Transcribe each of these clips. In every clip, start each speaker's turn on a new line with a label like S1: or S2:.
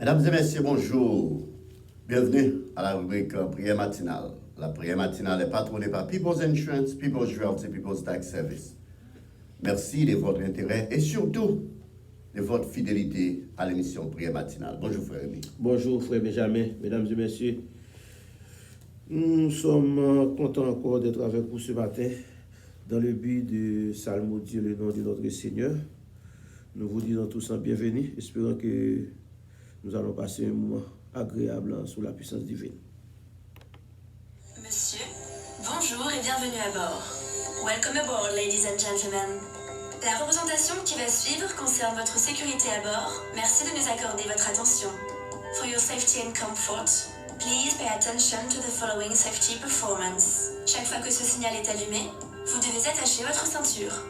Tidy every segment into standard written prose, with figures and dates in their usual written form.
S1: Mesdames et messieurs, bonjour. Bienvenue à la rubrique prière matinale. La prière matinale est patronnée par People's Insurance, People's Realty, People's Tax Service. Merci de votre intérêt et surtout de votre fidélité à l'émission prière matinale. Bonjour frère Rémi.
S2: Bonjour frère Benjamin, mesdames et messieurs. Nous sommes contents encore d'être avec vous ce matin dans le but de psalmodier le nom de notre Seigneur. Nous vous disons tous en bienvenue, espérant que nous allons passer un moment agréable sous la puissance divine.
S3: Monsieur, bonjour et bienvenue à bord. Welcome aboard, ladies and gentlemen. La représentation qui va suivre concerne votre sécurité à bord. Merci de nous accorder votre attention. For your safety and comfort, please pay attention to the following safety performance. Chaque fois que ce signal est allumé, vous devez attacher votre ceinture.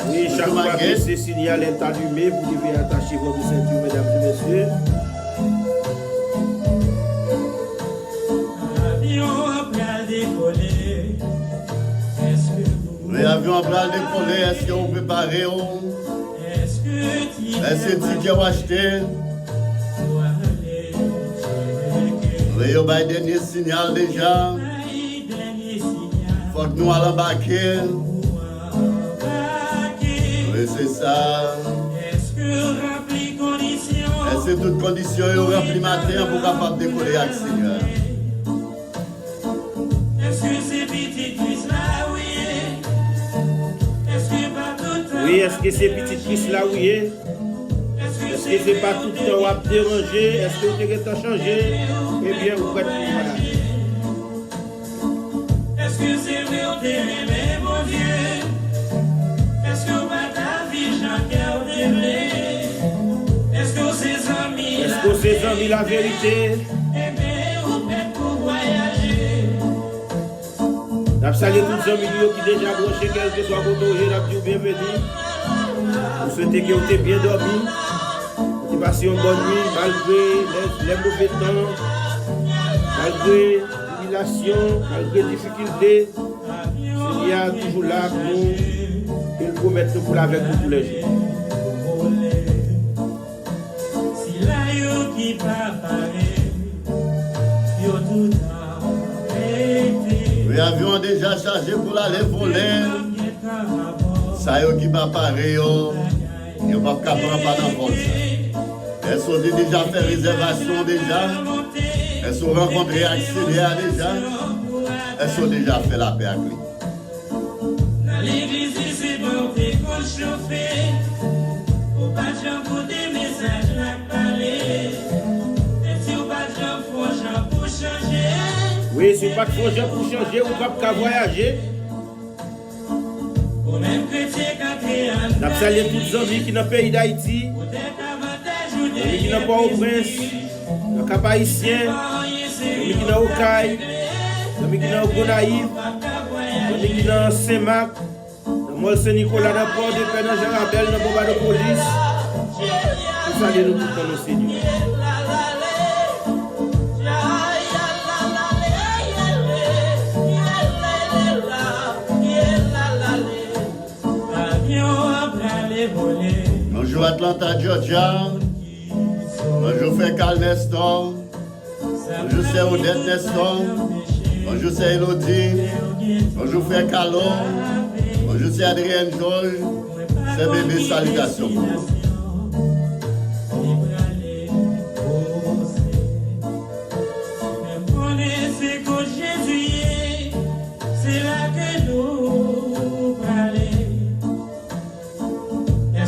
S2: Oui, chaque fois que ce signal est allumé, vous devez attacher votre ceinture, mesdames et messieurs.
S1: L'avion va décoller, est-ce que vous préparez? Est-ce que ticket vous acheté? Oui, vous avez dernier signal déjà. Faut que nous allons embarquer. Oui, c'est ça. Est-ce que toutes conditions sont remplies matin pour capable décoller avec Seigneur?
S2: Oui, est-ce que c'est petit Christ là où il est? Est-ce que c'est pas tout le temps à déranger? Est-ce que vous avez changé? Eh bien, vous faites pour moi.
S4: Est-ce que c'est vrai au t'aimer, mon Dieu? Est-ce que ta vie, Jean-Pierre, est-ce que c'est amis?
S2: Est-ce que c'est amis la vérité?
S4: Eh bien, vous faites pour voyager.
S2: Nous saluons tous les amis qui déjà branchés, quel que soit votre origine, nous disons bienvenue. Nous souhaitons que vous ayez bien dormi, que vous passez une bonne nuit malgré les mauvais temps, malgré l'humiliation, malgré les difficultés. Il y a toujours là pour nous, il promet de nous avec vous tous les jours.
S4: Si là, yo qui préparé, yo tout
S1: Oui, l'avion déjà chargé pour aller voler. Ça y est qui va pareil, il ne va pas prendre pas dans le vol. Est-ce qu'on a déjà fait réservation déjà? Est-ce qu'on a rencontré auxiliaire déjà? Est-ce qu'on a déjà fait la paix avec lui?
S4: dans l'église, c'est bon, t'es qu'on chauffer. Au pas de gens pour des messages, la parler. Et si au pas de gens, faut gens pour changer.
S2: Oui, si vous n'avez pas de projet pour changer, vous ne pouvez pas voyager.
S4: Au même chrétien qu'un créant.
S2: Nous saluons tous les amis qui sont dans le pays d'Haïti, les amis qui sont dans Port-au-Prince, dans le Cap Haïtien, les amis qui sont au Caille, les amis qui sont au Gonaïve, les amis qui sont dans Saint-Marc, dans Mont-Saint-Nicolas, dans Port-de-Paix, dans Jean-Rabel, dans Boba de Police. Nous saluons nous tous dans nos Seigneurs.
S1: Bonjour Atlanta, Georgia. Bonjour Fécal Nestor. Bonjour c'est Odette Nestor. Bonjour c'est Elodie. Bonjour Fécalo. Bonjour c'est Adrien Georges. C'est bébé, salutations pour vous.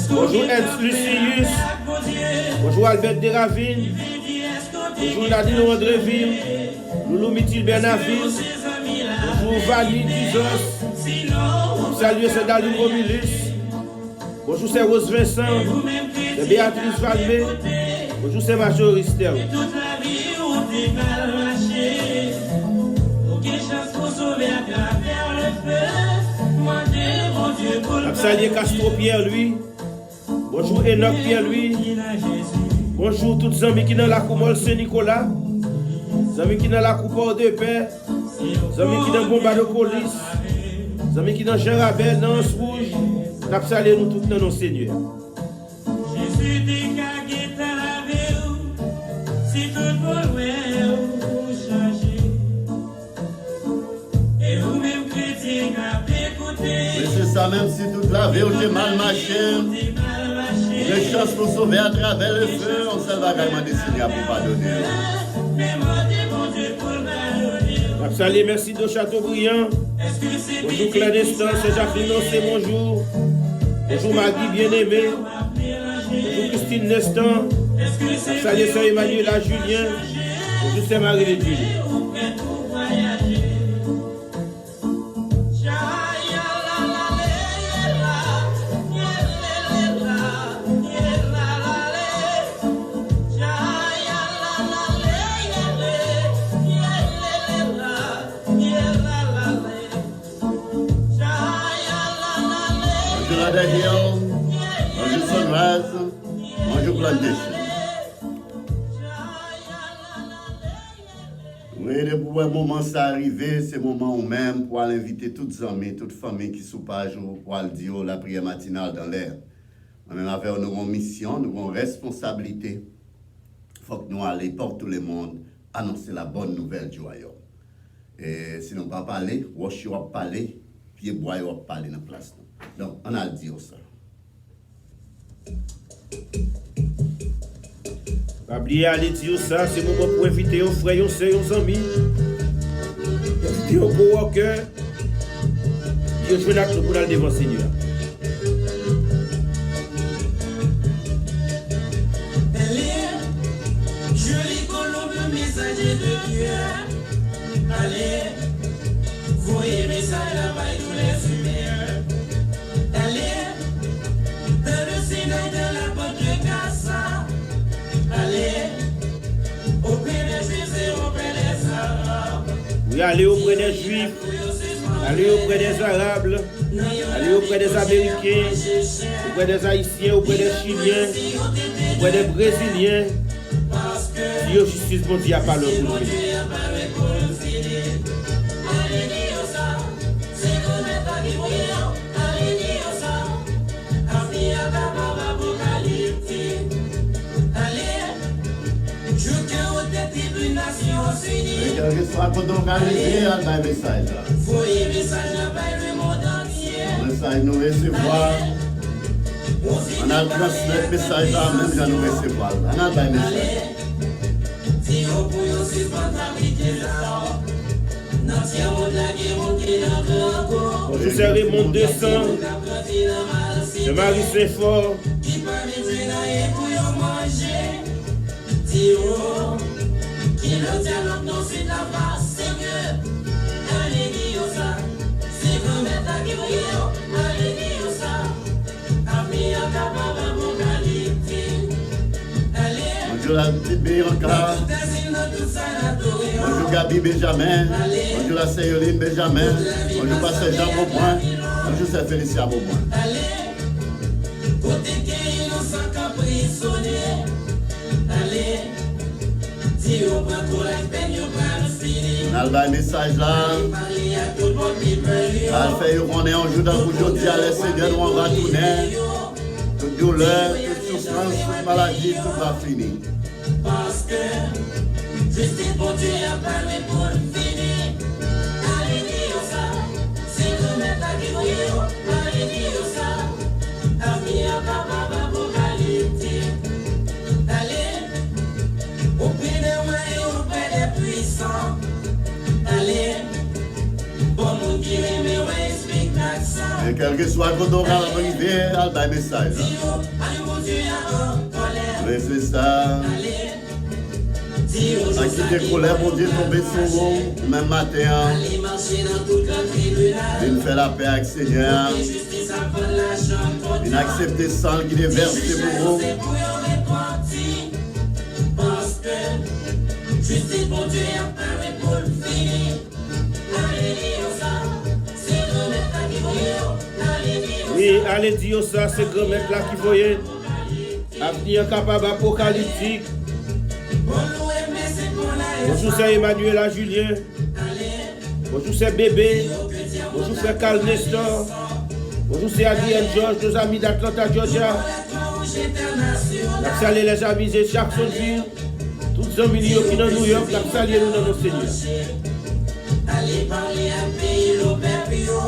S2: Bonjour Ernst Lucius. Bonjour Albert Deravine. Bonjour Nadine Andréville. Loulou Mithil Bernaville. Bonjour Vanny Tizos. Salut c'est Daline Romulus. Bonjour c'est Rose Vincent. C'est Béatrice Valmé. Bonjour c'est Majoris Terre. Salut Castro Pierre-Louis. Bonjour Enoch Pierre-Louis. Bonjour tous les amis qui sont dans la Coumol Saint-Nicolas. Les amis qui sont dans la Coupe de Paix. Amis qui dans bomba de police, amis qui dans Jean Rabel, dans Anse Rouge, n'a pas salé nous tous dans nos seigneurs.
S4: Jésus dit qu'à guetter la vie, si tout le monde changer. Et vous-même chrétiens à écouter.
S1: Mais c'est ça, même si toute la vie est mal marché, les chances pour sauver à travers le feu, on s'en va vraiment décider pour pardonner.
S2: Salut, merci de Châteaubriand. Bonjour clandestin, c'est Jacqueline, c'est bonjour. Bonjour Maggie bien-aimée. Bonjour Christine Nestan. Salut, c'est Emmanuel Julien. Bonjour, c'est Marie de Dieu.
S1: Bonjour Sunrise, bonjour Plantation. Oui, depuis le moment ça arrivé, c'est le moment où même pour aller inviter toutes les amis, toutes les familles qui sont pas pour aller dire la prière matinale dans l'air. Même avec nous avons une mission, nous avons une responsabilité. Il faut que nous allions pour tout le monde annoncer la bonne nouvelle du royaume. Et sinon pas parler, Washi va parler, pied bois va parler dans la place. Donc, on a le dit ça.
S2: Pas oublier aller dire ça, c'est le moment pour inviter aux frères, aux sœurs, aux amis. Inviter aux coworkers. Qui jouent là pour aller devant le Seigneur.
S4: Joli colombe, messager de Dieu. Allez, voyez message là-bas tous les humains. Allez, dans le Sinaï de la porte de Gaza. Allez, auprès des Juifs et auprès des Arabes.
S2: Oui, allez auprès des Juifs, allez auprès des Arabes, allez auprès des Américains, auprès des Haïtiens, auprès des Chiliens, auprès des Brésiliens. Dieu justice mon Dieu a pas le coup.
S1: Et quel que soit quand on arrive, on a un message là.
S4: Voyez message là-bas le monde entier.
S1: Le message nous recevoir. On a transmettre le message là, même si nous recevoir. On a un message.
S4: Si on peut aussi responsabilité là.
S2: Bonjour, c'est Raymond Descend. C'est Marie Saint-Fort.
S4: Qui permet de pour manger. Qui le tient non c'est la face, c'est que allez dire ça, c'est que mettre qui vous allez dire ça, ami à capable apocalyptique. Allez.
S1: Bonjour la petite Bianca. Bonjour Gabi Benjamin. Bonjour la Seyroline Benjamin. Bonjour Pasteur Jean Beaupoint. Bonjour c'est Félicia Beaupoint.
S4: Allez. Côté qui innocent prisonnier. Allez.
S1: On a le message là. On fait qu'on est en jour d'aujourd'hui à l'Seigneur, on va tourner. Toute douleur, toute souffrance, toute maladie, tout va finir.
S4: Parce que justice pour Dieu a parlé pour finir. Allez dire ça, c'est nous mettre à qui vous allez dire ça. Ami à capable apocalyptique. Allez, auprès des rois et auprès des puissants. Allez, bon monde qui aime et explique ça.
S1: Et quel que soit quand on va arriver, on a un message là.
S4: Allez, mon Dieu a en colère.
S1: Oui, c'est ça. À qui des colères, mon Dieu, tomber sur vous, même matin. Il fait la paix avec le Seigneur. Il accepte le sang qui est versé pour vous.
S4: Parce que justice pour Dieu a parlé pour le finir. Allez dire ça, c'est grand-mère là qui voyait.
S2: Oui, allez dire ça, c'est grand-mère là qui voyait. Avenir capable apocalyptique. Bonjour, c'est Emmanuel à Julien. Bonjour c'est bébé. Bonjour frère Carl Nestor. Bonjour c'est Adrien George, nos amis d'Atlanta, Georgia. Nous saluons les amis de Jacksonville. Tous les amis qui sont dans New York, nous saluons dans nos Seigneurs.
S4: Allez parler à pays l'Oberpio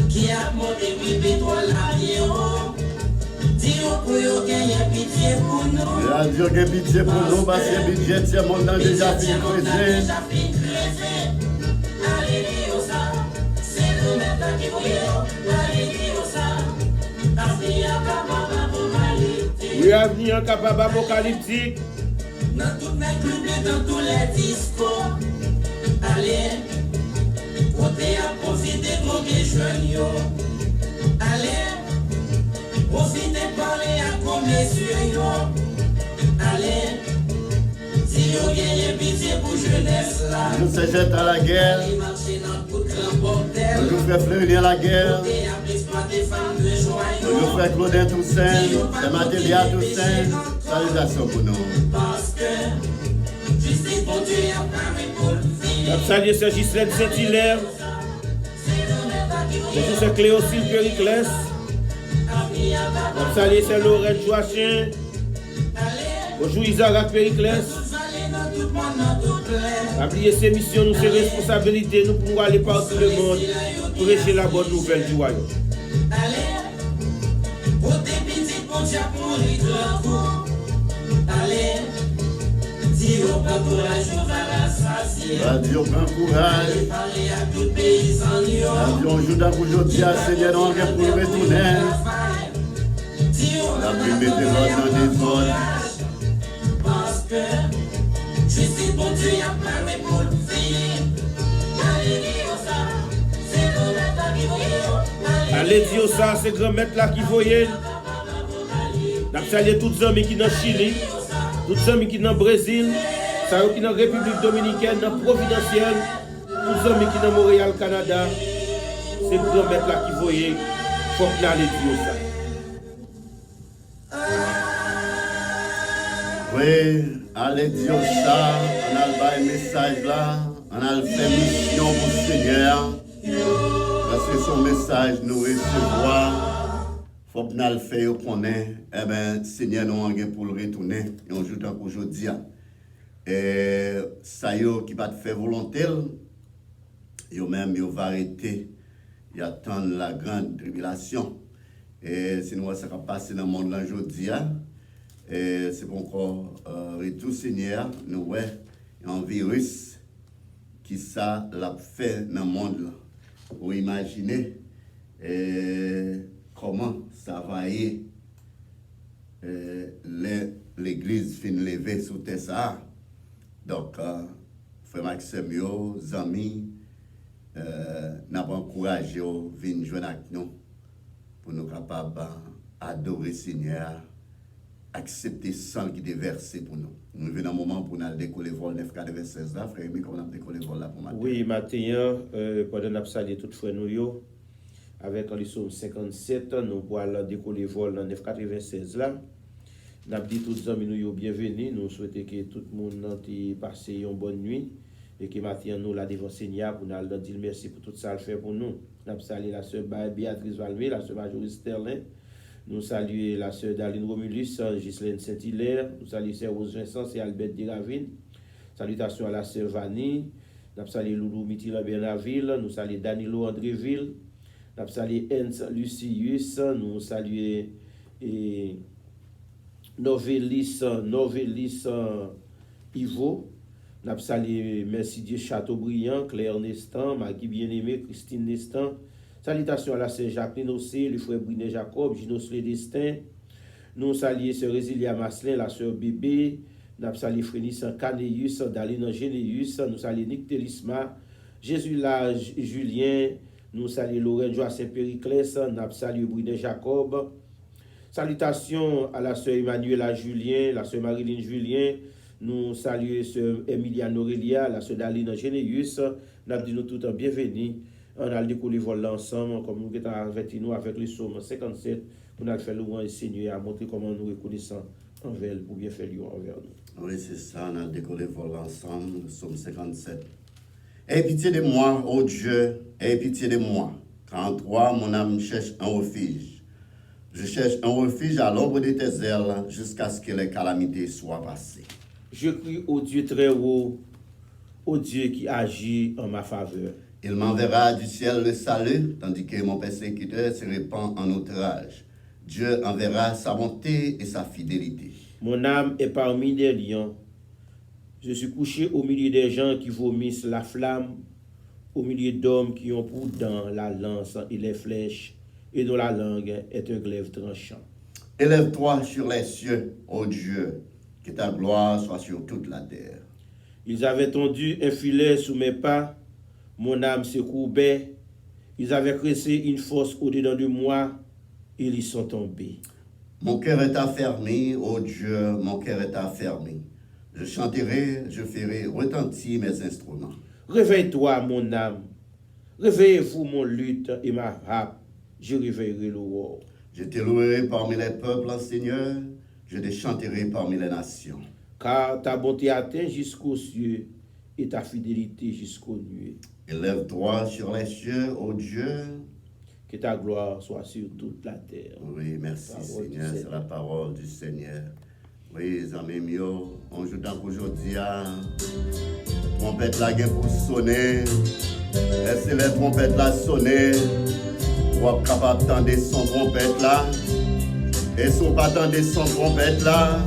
S4: qui a monté le pétrole l'avion. Dis-nous pour nous gagner pitié pour nous.
S1: La Dieu qui pitié pour nous parce que le budget c'est mon dans déjà fin creusé.
S4: Allez dire ça, c'est nous maintenant qui voyons. Allez dire ça, avenir capable apocalyptique.
S2: Oui, avenir capable apocalyptique.
S4: Dans toutes mes clubs, dans tous les discours. Allez, côté à profiter de mes jeunes. Allez, profitez parler à commission. Allez, si vous gagnez pitié pour jeunesse là.
S1: Nous se jette à la guerre.
S4: Allez marcher dans tout grand bordel.
S1: Nous frère Fleury à la guerre.
S4: Côté à exploiter femmes de joyaux.
S1: Nous frère Claudin Toussaint. C'est Matélia Toussaint. Salutations pour nous.
S4: Parce que justice pour Dieu a parlé pour le faire.
S2: Nous saluons ce Ghislaine Saint-Hilaire. Bonjour c'est Cléocile Périclès. Nous saluons c'est Lorraine Joachim. Bonjour Isaac Périclès. Oubliez ces missions, nous ces responsabilités, nous pouvons aller partout le monde pour prêcher la bonne nouvelle du royaume.
S1: Radio prend courage. Radio joue dans aujourd'hui à Seigneur, on vient pour retourner. La pluie de l'autre dans des zones.
S4: Parce que je suis bon Dieu, il y a parlé pour le faire. Allez dire ça, c'est grand maître là qui voyait.
S2: Allez dire ça, c'est grand maître là qui voyait. Nous saluons tous les amis qui sont dans Chili, tous les amis qui sont dans Brésil, ceux qui sont dans République Dominicaine, dans Providentiel, tous les amis qui sont dans Montréal, Canada. C'est grand maître là qui voyait. Il faut que nous allions dire ça.
S1: Oui, allez dire ça, on a le message là, on a le fait mission pour le Seigneur. Parce que son message nous recevoir, il faut que nous le fassions connaître. Eh bien, Seigneur nous a pour le retourner. Et on joue aujourd'hui. Et ça y est, qui va te faire volontaire, yo même yo va arrêter. Il attend la grande tribulation. Et sinon, ça va passer dans le monde aujourd'hui. Et c'est pour encore retour Seigneur, nous voyons un virus qui ça l'a fait dans le monde. Vous imaginez comment ça va y l'église fin lever sous ça. Donc, frère Maxime, amis, nous avons encouragé à venir joindre avec nous pour nous capables d'adorer Seigneur. Accepter sang qui est versé pour nous. Nous venons un moment pour nous décoller le vol 996 là, frère Emi, comment on a décollé le vol là pour matin?
S2: Oui, matin, pendant que nous saluons tout frère nous, avec le psaume 57, nous allons décoller le vol 996 là. Nous avons dit tous les amis nous bienvenus, nous souhaitons que tout le monde ait passé une bonne nuit et que matin nous la devant Seigneur pour nous dire merci pour tout ça le fait pour nous. Nous avons salué la sœur Béatrice Valmé, la sœur Marjorie Sterling. Nous saluons la sœur Daline Romulus, Ghislaine Saint-Hilaire. Nous saluons sœur Rose Vincent et Albert Deravine. Salutations à la sœur Vanny. Nous saluons Loulou Mitila Bernaville. Nous saluons Danilo Andréville. Nous saluons Hens Lucius. Nous saluons Novelis Ivo. Nous saluons Merci Dieu Chateaubriand, Claire Nestan, Maggie Bien-Aimée, Christine Nestan. Salutations à la sœur Jacqueline Ossé, le frère Brunet Jacob, Ginos Le Destin. Nous saluons sœur Résilia Maslin, la sœur Bébé. Nous saluons Frénis Canéus, Daline Généus. Nous saluons Nick Télisma, Jésus Lage Julien. Nous saluons Lorraine Joachim Périclès. Nous saluons Brunet Jacob. Salutations à la sœur Emmanuela Julien, la sœur Marilyn Julien. Nous saluons sœur Emilia Aurélia, la sœur Daline Généus. Nous disons tout un bienvenue. On a décollé vol ensemble, comme nous avons averti nous avec le psaume 57, on a fait louange et Seigneur à montrer comment nous reconnaissons envers pour bien faire envers nous.
S1: Oui, c'est ça, on a décollé vol ensemble, le psaume 57. Aie pitié de moi, ô Dieu, aie pitié de moi, car en toi mon âme cherche un refuge. Je cherche un refuge à l'ombre de tes ailes jusqu'à ce que les calamités soient passées.
S2: Je crie au Dieu très haut, au Dieu qui agit en ma faveur.
S1: Il m'enverra du ciel le salut, tandis que mon persécuteur se répand en outrage. Dieu enverra sa bonté et sa fidélité.
S2: Mon âme est parmi des lions. Je suis couché au milieu des gens qui vomissent la flamme, au milieu d'hommes qui ont pour dents la lance et les flèches, et dont la langue est un glaive tranchant.
S1: Élève-toi sur les cieux, ô Dieu, que ta gloire soit sur toute la terre.
S2: Ils avaient tendu un filet sous mes pas, mon âme se courbait, ils avaient creusé une fosse au-dedans de moi, et ils y sont tombés.
S1: Mon cœur est affermi, ô Dieu, mon cœur est affermi. Je chanterai, je ferai retentir mes instruments.
S2: Réveille-toi, mon âme. Réveillez-vous, mon luth et ma harpe. Je réveillerai l'aurore.
S1: Je te louerai parmi les peuples, Seigneur. Je te chanterai parmi les nations.
S2: Car ta bonté atteint jusqu'aux cieux et ta fidélité jusqu'aux nuées.
S1: Élève-toi sur les cieux, ô Dieu.
S2: Que ta gloire soit sur toute la terre.
S1: Oui, merci Seigneur, c'est la parole du Seigneur. Oui, les amis mieux, on joue tant qu'aujourd'hui, trompette la gain pour sonner. Laissez les trompettes là sonner. Pour être capable d'entendre son trompette là. Et si on pas entendre son trompette là,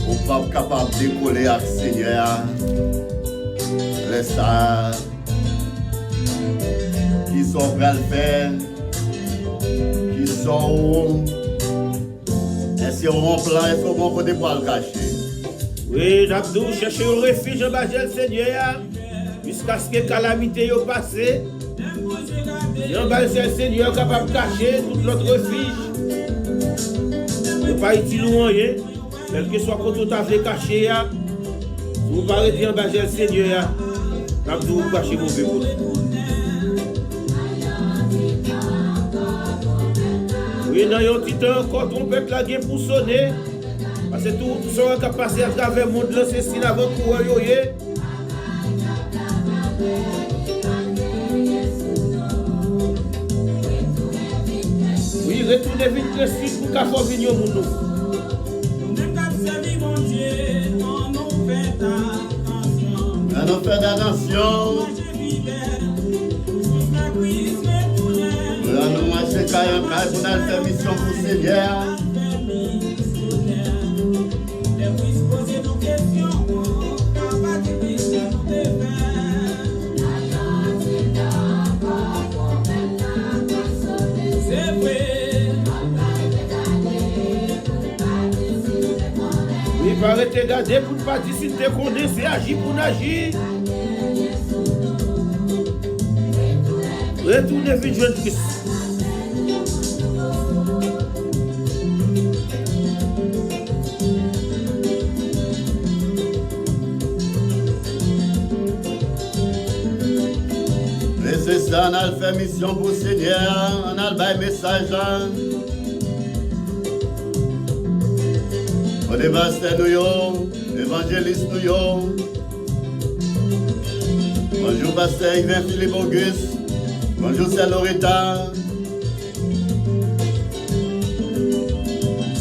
S1: on pas capable de décoller avec le Seigneur. Laisse ça. Qui sont prêts à le faire? Qui sont est-ce qu'on plan, est-ce qu'on côté pour le cacher?
S2: Oui, Nabdou, cherchez un refuge en bas le Seigneur, jusqu'à ce que la calamité ait passé. Et en bas le Seigneur capable de cacher tout notre refuge. Ne pas utiliser rien, quel que soit quand on t'a fait cacher, si vous ne parlez pas en bas le Seigneur, Nabdou, vous cachez mauvais côté. Oui, dans un petit temps, quand on peut la guerre pour sonner, parce que tout ce qui a passé à travers le monde, c'est si avant pour yoyer. Oui, retournez vite le site pour qu'à faire venir au monde.
S1: On fait attention. Nous marchons caille en caille pour nous faire mission pour le Seigneur.
S2: Oui, il va arrêter de garder pour ne pas dire si tu es condensé, agir pour agir. Retournez vite, jeune Christ.
S1: C'est ça, on a fait mission pour le Seigneur, on a le message. On est pasteur nous, évangéliste nous. Bonjour pasteur Yvain Philippe Auguste. Bonjour c'est Loretta.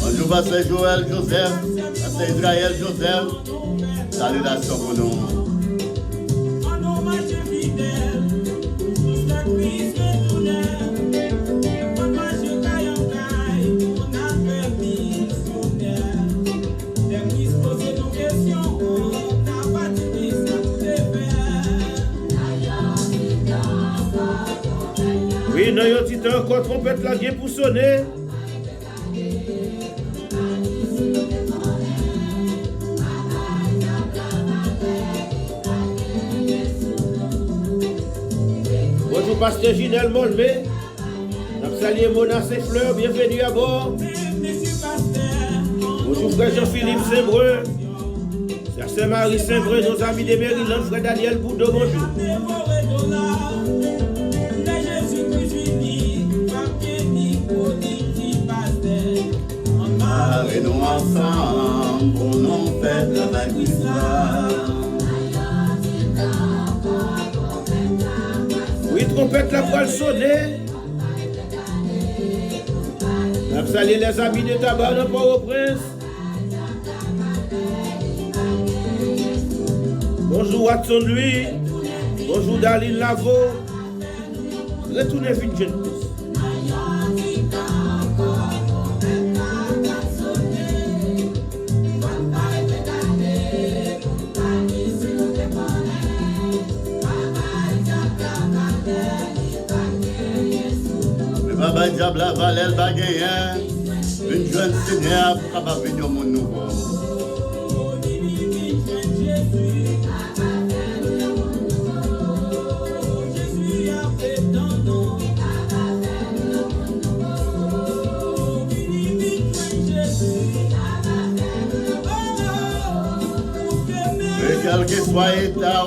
S1: Bonjour pasteur Joël Joseph. Pasteur Israël Joseph. Salutations pour nous.
S2: Oui, dans un petit temps, quand trompette la guerre pour sonner. Bonjour, pasteur Ginel Molmé. Nous saluons Mona Fleur, bienvenue à bord. Bonjour, frère Jean-Philippe Saint-Brun. Sœur Saint-Marie Saint-Brun, nos amis de Maryland, frère Daniel Boudot, bonjour.
S1: Et nous ensemble pour nous faire la victoire.
S2: trompette la poêle sonner. Nous saluons les amis de tabac dans Port-au-Prince. Bonjour Watson lui. Bonjour Daline Lavo. Retournez vite, jeune pousse.
S1: Baba diable la valelle bagayen, une jeune seigneur pour capable venir au monde nouveau. Et quel que soit l'état,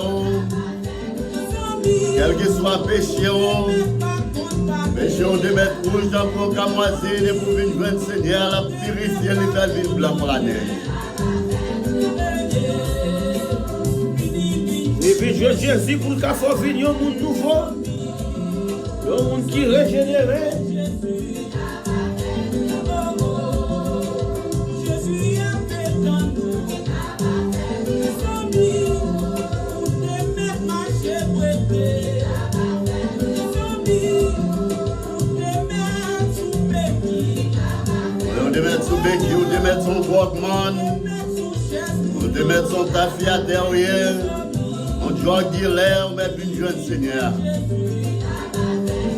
S1: quel que soit péché, péché de mettre rouge dans le programme moisine pour venir joindre Seigneur, la purifier l'état de ville blanc pour la neige.
S2: Et puis je Jésus pour le faire venir un monde nouveau, un monde qui régénéré.
S1: Ou de mettre son Walkman, ou de mettre son taffy à derrière, on joguilet, on met une jeune Seigneur.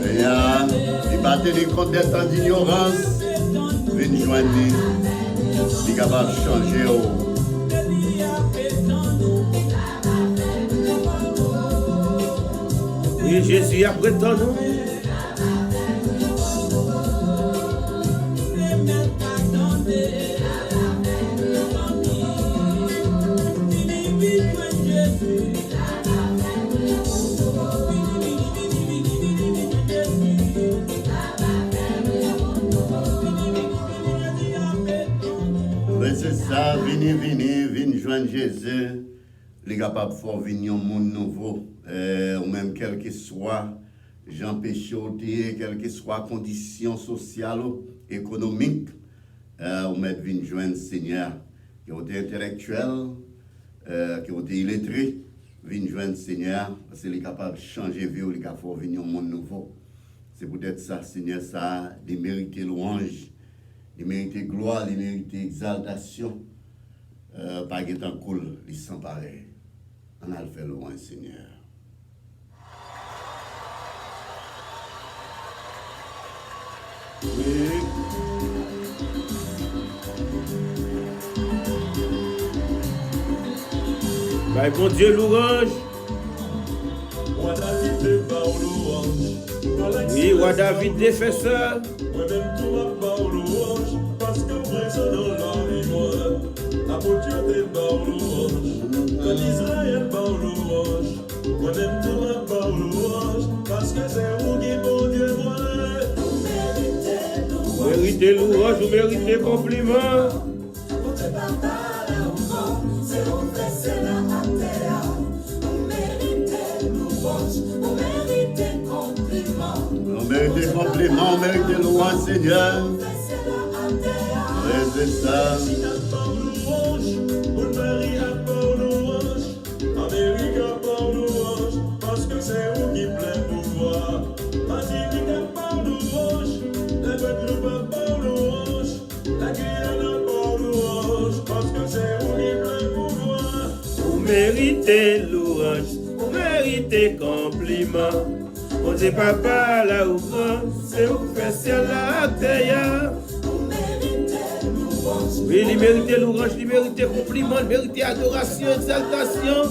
S1: Seigneur, il va tenir compte des temps d'ignorance, viens joindre, il est capable de changer.
S2: Oui, Jésus après ton nom.
S1: C'est ça, venez joindre Jésus. Il est capable de faire venir un monde nouveau. Ou même quel que soit Jean péché, quelle que soit condition sociale, économique, ou même venir joindre Seigneur, qui ont été intellectuels, qui ont été illettrés, venir joindre Seigneur, parce qu'il est capable de changer vie, il est capable de venir un monde nouveau. C'est peut-être ça, Seigneur, ça, de mériter louange. Il mérite gloire, il mérite exaltation. Pas qu'il est cool, il s'en pareil. On a le fait loin, Seigneur.
S2: Oui. Bah, bon Dieu, louange. Oui, wa David défenseur.
S5: Moi-même tout m'a pas louange, parce que moi ça dans la vie moi. La beauté pas louange, l'Israël pas louange. Moi-même tout m'a pas louange, parce que c'est vous qui bon Dieu moi.
S2: Vous méritez louange, vous méritez compliment.
S1: On mérite compliment, on mérite louange, Seigneur. Oui, c'est ça.
S5: Parce que c'est vous qui plaît pouvoir. Martinique n'a pas louange, la Guadeloupe n'a pas louange, la Guyane n'a pas louange, parce que c'est vous qui plaît pouvoir.
S2: Vous méritez louange, vous méritez compliment. On dit papa là où c'est vous fait ciel la terre. Oui, il mérite louange, il mérite compliment, il mérite adoration, exaltation.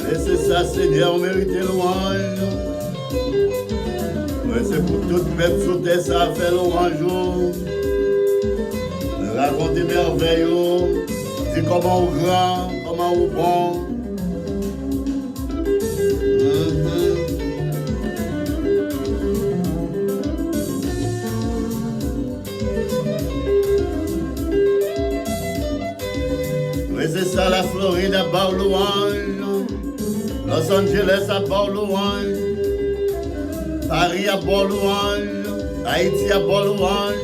S1: Et c'est ça, Seigneur, on mérite louange. Oui, c'est pour tout le peuple sur terre, ça fait louange. Racontez merveilleux, dis comment on grand, comment on bon. c'est ça, la Floride à bord louange. Los Angeles à bord louange. Paris à bord louange. Haïti à bord louange.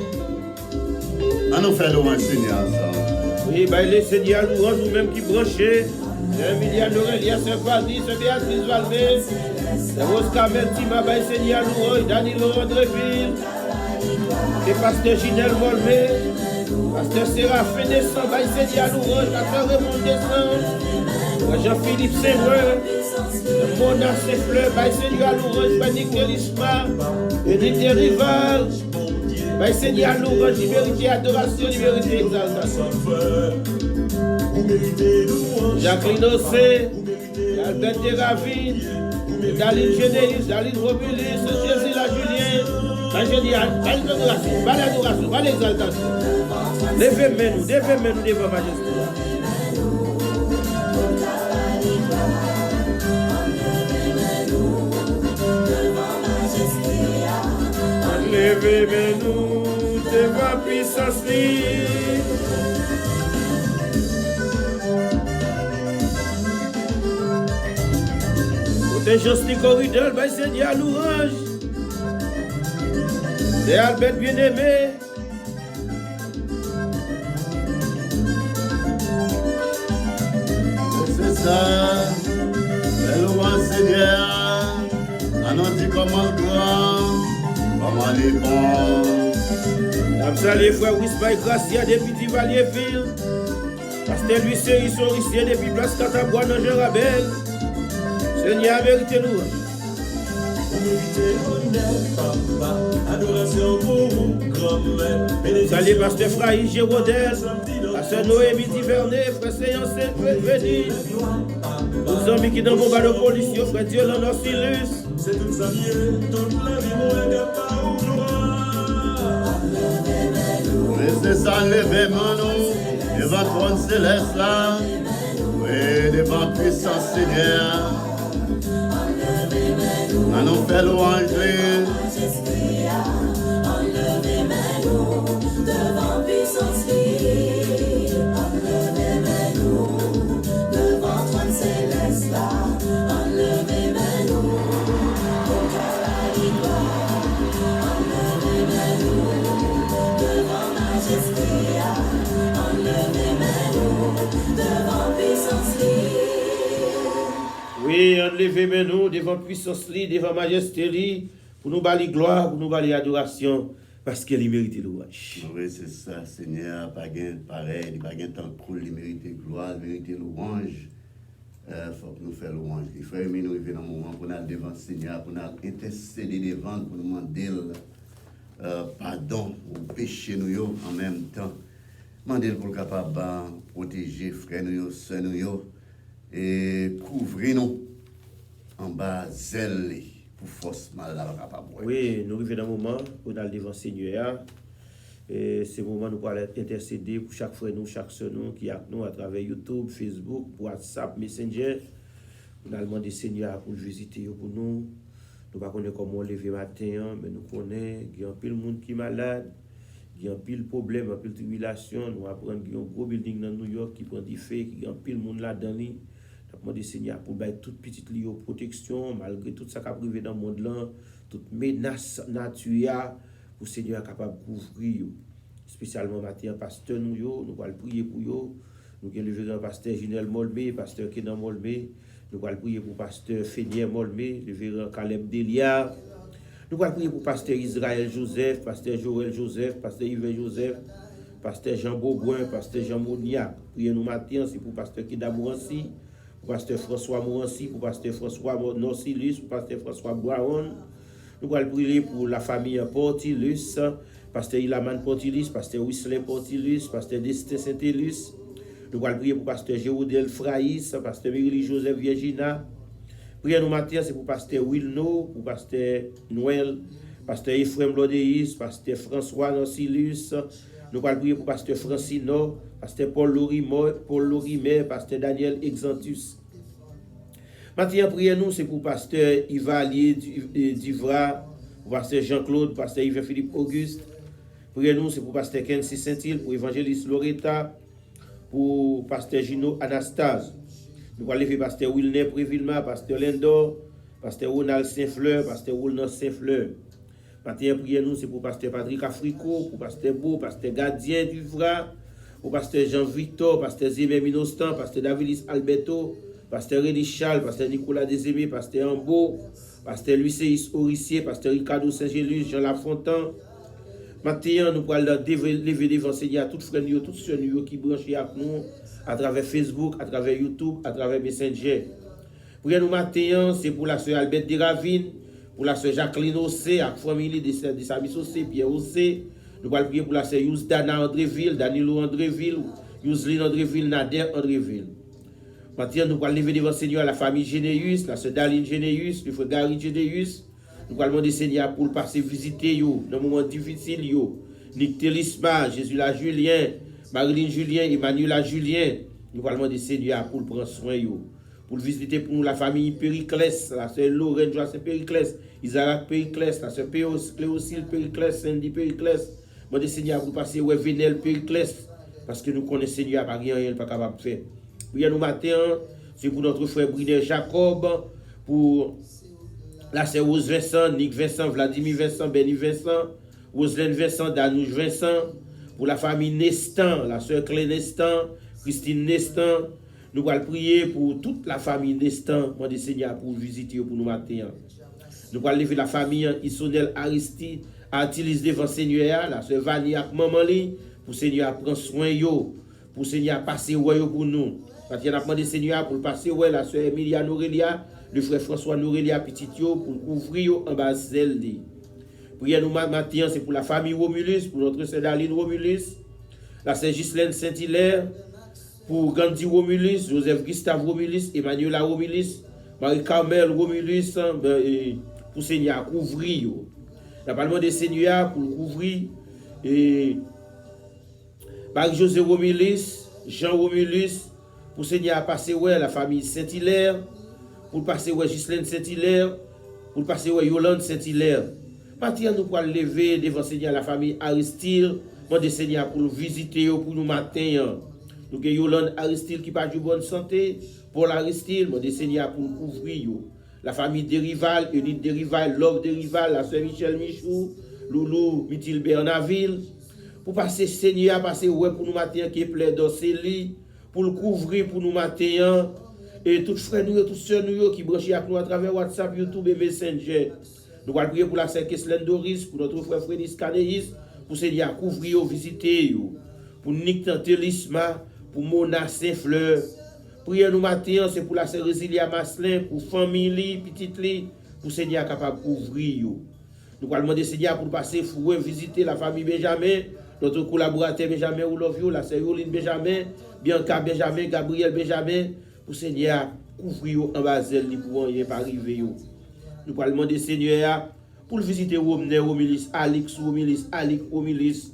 S1: On nous fait louange, Seigneur, ça.
S2: Oui, bah, les Seigneur louange, vous-même qui branchez. C'est Emilia Norelia, c'est Fadi, c'est Béatrice Valmé. C'est Rose Kamel, Tima, bah, Seigneur louange, Danilo Andréville. C'est Pasteur Ginel Molmé. Pasteur Séraphin Descend, bah, Seigneur louange, Pasteur Raymond Descend. Jean-Philippe Saint-Ouen. Mona Sefleur, bah, Seigneur louange, Panique Elisma. Edith Rival. Bah, Seigneur louange, liberté, adoration, liberté, exaltation. Jacqueline Ossé, Albert Teravine, Daline Généis, Daline Robulis, Jésus la Julien, Angéliane, pas l'adoration, pas l'adoration, pas l'exaltation. Levez-nous devant Majesté. Levez-nous devant puissance libre. C'est Josny Corridor, bah, Seigneur louange. C'est Albert Bien-Aimé.
S1: C'est ça, les louanges, Seigneur. On nous dit comment le grand, comment les bons.
S2: Salut frère Wisbay Gracia depuis Tivalier-Ville. Pasteur Louis Seri Soricien depuis Place Catabois dans Jean-Rabel. Seigneur, vérité louange. Salut Pasteur Fraïs Gérodel. Pasteur Noémie Divernet, frère Séance Veni. Nos amis qui dans mon de police, frère Dieu dans nos silus.
S5: C'est tout ça mieux, toute la vie, mon gars, pas au
S1: Mais c'est ça, levez-moi nous, devant trône céleste là. Oui, devant puissance Seigneur. On nous fait louange.
S6: Devant puissance libre, enlevez-nous, devant trône céleste là, enlevez-nous, au Calvaire, enlevez-nous, devant majesté, enlevez-nous, devant puissance libre.
S2: Oui, enlevez-nous devant puissance li, devant majesté li, pour nous bali gloire, pour nous bali adoration. Parce qu'elle mérite louange.
S1: Oui, c'est ça, Seigneur, pas gain pareil, il pas gain tant pour lui mériter gloire, mériter louange. Faut que nous fassions louange. Les frères, nous arrivons dans un moment pour nous devant le Seigneur, pour nous intercéder devant, pour nous demander pardon au péché nous en même temps. Demander pour le capable de protéger frères nous, sœurs nous, et couvrir nous en bas zèle. Force mal là capable.
S2: Oui, nous arrivons dans un moment où nous allons devant le Seigneur. Et c'est le moment où nous allons intercéder pour chaque frère nous, chaque soeur nous qui est avec nous à travers YouTube, Facebook, WhatsApp, Messenger. Nous allons demander au Seigneur pour visiter pour nous. Nous ne connaissons pas comment lever matin, mais nous connaissons qu'il y a un pile monde qui est malade, il y a un pile problème, un pile tribulation. Nous apprenons qu'il y a un gros building dans New York qui prend du feu, qu'il y a un pile monde là-dedans. Nous demandons Seigneur pour bailler toute petite protection, malgré tout ça qui a privé dans le monde là, toute menace naturelle, pour Seigneur capable de couvrir. Spécialement matin, pasteur nous allons prier pour eux. Nous allons lever le pasteur Ginel Molmé, pasteur Kenan Molmé. Nous allons prier pour pasteur Fénier Molmé, le révérend Caleb Delia. Nous allons prier pour pasteur Israël Joseph, pasteur Joël Joseph, pasteur Yves Joseph, pasteur Jean Beauboin, pasteur Jean Mouniac. Priez nous matin, c'est pour pasteur Kida Mourancy, pour pasteur François Mourancy, pour pasteur François Norsilus, pour pasteur François Brown. Nous allons prier pour la famille Portilus, pasteur Ilaman Portilus, pasteur Whistler Portilus, pasteur Destin Saint-Élus. Nous allons prier pour pasteur Géodel Fraïs, pasteur Mérili Joseph Virginia. Priez nous matin, c'est pour pasteur Wilno, pour pasteur Noël, pasteur Ephraim Lodéis, pasteur François Norsilus. Nous allons prier pour pasteur Francino, pasteur Paul Lorimer, pasteur Daniel Exantus. Maintenant, priez-nous, c'est pour pasteur Ivalier Divra, pour pasteur Jean-Claude, pasteur Yves-Philippe Auguste. Priez-nous, c'est pour pasteur Kensi Saint-Île, pour évangéliste Loretta, pour pasteur Gino Anastase. Nous allons lever pasteur Wilner Prévilma, pasteur Lendor, pasteur Ronald Saint-Fleur, pasteur Ronald Saint-Fleur. Matin, prière nous, c'est pour pasteur Patrick Africo, pour pasteur Beau, pasteur Gardien Duvra, pour pasteur Jean-Victor, pasteur Zémé Minostan, pasteur Davilis Alberto, pasteur Rédi Charles, pasteur Nicolas Desémé, pasteur Ambo, pasteur Luis Orissier, pasteur Ricardo Saint-Gélus, Jean Lafontaine. Maintenant, nous allons lever devant Seigneur à toutes frères, toutes sœurs qui branchent avec nous à travers Facebook, à travers YouTube, à travers Messenger. Prière nous matin, c'est pour la sœur Albert Deravine, pour la sœur Jacqueline Ossé, avec la famille de Samis Ossé, Pierre Ossé. Nous allons prier pour la sœur Yousdana Andréville, Danilo Andréville, Yousline Andréville, Nader Andréville. Maintenant, nous allons lever devant Seigneur la famille Généus, la sœur Daline Généus, le frère Gary Généus. Nous allons demander Seigneur pour passer visiter yo dans un moment difficile yo. Nick Télisma, Jésus la Julien, Marilyn Julien, Emmanuel Julien. Nous allons demander Seigneur pour prendre soin yo. Pour visiter pour nous la famille Périclès, la sœur Lorraine Joacin Périclès, Isaac Périclès, la sœur Cléocile Périclès, Sandy Périclès. Demander Seigneur pour passer ouais Vénel Périclès parce que nous connaissons Seigneur pas rien il pas capable de faire. Prière nous matin, c'est pour notre frère Briner Jacob, pour la sœur Rose Vincent, Nick Vincent, Vladimir Vincent, Benny Vincent, Roselaine Vincent, Danouche Vincent, pour la famille Nestan, la sœur Clé Nestan, Christine Nestan. Nous allons prier pour toute la famille Nestan, demander Seigneur pour visiter pour nous matin. Nous allons lever la famille Isonel Aristide, Artilis devant Seigneur, la sœur Vanny ak maman li, pour Seigneur prendre soin yo, pour Seigneur passer ouais pour nous. Parce qu'on a demandé Seigneur pour passer ouais la sœur Emilia Norelia, le frère François Norelia petit yo pour couvrir en bas celle li. Prière nous matin, c'est pour la famille Romulus, pour notre sœur Daline Romulus, la sœur Ghislaine Saint-Hilaire, pour Gandhi Romulus, Joseph Gustave Romulus, Emmanuel Romulus, Marie-Carmel Romulus, pour Seigneur couvrir. Nous avons demandé Seigneur pour couvrir et Marie-José Romulus, Jean Romulus, pour Seigneur passer ouais la famille Saint-Hilaire, pour passer ouais Ghislaine Saint-Hilaire, pour passer ouais Yolande Saint-Hilaire. Maintenant nous pouvons lever devant Seigneur la famille Aristide, demander Seigneur pour nous visiter pour nous matin. Nous avons Yolande Aristide qui pas de bonne santé, Paul Aristide, demander Seigneur pour nous couvrir. La famille Derival, Unité Derival, Love Derival, la sœur Michel Michou, Loulou Mithil Bernaville, pour passer Seigneur, passer ouais pour nous matin qui est plein d'Océlie, pour le couvrir pour nous matin, et tous frères nous, tous sœurs nous qui branchent avec nous à travers WhatsApp, YouTube et Messenger. Nous allons prier pour la sœur Keslen Doris, pour notre frère Frédéric Canéis, pour Seigneur couvrir, visiter, pour Nick Tantelisma, pour Mona Saint-Fleur. Prière nous matin, c'est pour la sœur Résilia Maslin, pour famille, petite li, pour Seigneur capable de couvrir. Nous allons demander Seigneur pour passer fouet, visiter la famille Benjamin, notre collaborateur Benjamin Oulovio, la sœur Yoline Benjamin, Bianca Benjamin, Gabriel Benjamin, pour Seigneur couvrir en bas d'elle pour rien pas arriver. Nous allons demander Seigneur pour visiter Romner Romilis, Alix Romilis, Alix Romilis.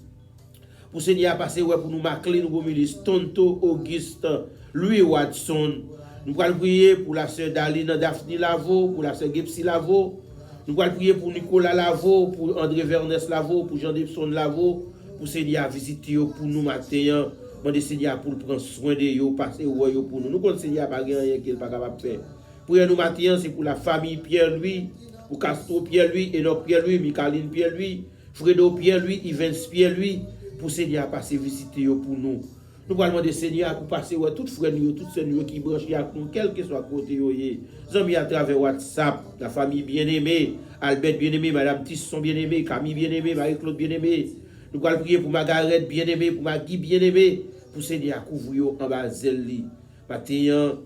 S2: Pour Seigneur passer ouais pour nous Maclean Romilis, Tonto Auguste, Louis Watson. Nous allons prier pour la sœur Daline Daphne Lavo, pour la sœur Gepsi Lavo. Nous allons prier pour Nicolas Lavo, pour André Vernès Lavo, pour Jean Depson Lavo, pour Seigneur visiter pour nous matin. Demander Seigneur pour prendre soin de eux, passer ouais pour nous. Nous connaissons Seigneur pas rien qu'il pas capable de faire. Prière nous matin, c'est pour la famille Pierre-Louis, pour Castro Pierre-Louis, Enoch Pierre-Louis, Michaeline Pierre-Louis, Fredo Pierre-Louis, Yvens Pierre-Louis, pour Seigneur passer visiter pour nous. Nous allons demander Seigneur pour passer ouais toutes frères nous, toutes ceux qui branchent avec nous, quel que soit côté yo yé. Amis à travers WhatsApp, la famille bien-aimée, Albert bien-aimé, Madame Tisson bien-aimée, Camille bien-aimée, Marie-Claude bien-aimée. Nous allons prier pour Margaret bien-aimée, pour Magui bien-aimée, pour Seigneur couvrir en bas zeli. Maintenant,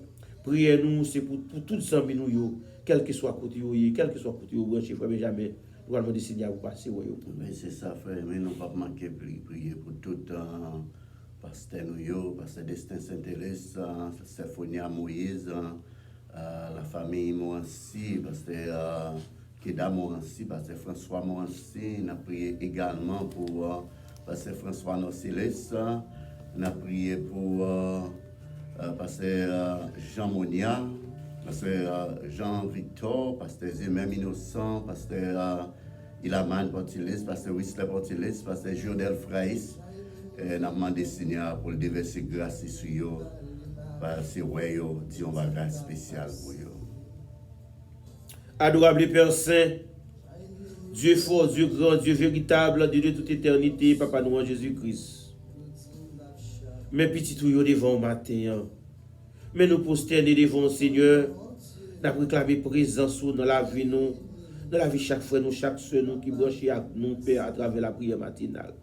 S2: priez nous, c'est pour toutes les amis nous, quel que soit côté yo yé, quel que soit côté yo branché, frère Benjamin. Nous allons demander Seigneur pour passer ouais.
S1: Mais c'est ça, frère, mais nous ne pouvons pas manquer prier pour tout pasteur nous, pasteur Destin Saint-Élise, Séphonia Moïse, la famille Morancy, pasteur Keda Morancy, pasteur François Morancy. Nous avons prié également pour pasteur François Nocilis. Nous avons prié pour pasteur Jean Monia, pasteur Jean Victor, pasteur Zemem Innocent, pasteur Ilaman Portilis, pasteur Whistler Portilis, pasteur Jodel Fraïs. Et nous demandé Seigneur pour le déverser grâce sur eux. Parce que ouais, dit un bagage spécial pour eux.
S2: Adorable Père Saint, Dieu fort, Dieu grand, Dieu véritable, Dieu de toute éternité, Papa nous en Jésus-Christ. Mes petits tuyaux devant matin, mais nous prosterner devant Seigneur, nous réclamer présence dans la vie nous, dans la vie chaque frère nous, chaque soeur nous qui branche à nous, Père, à travers la prière matinale.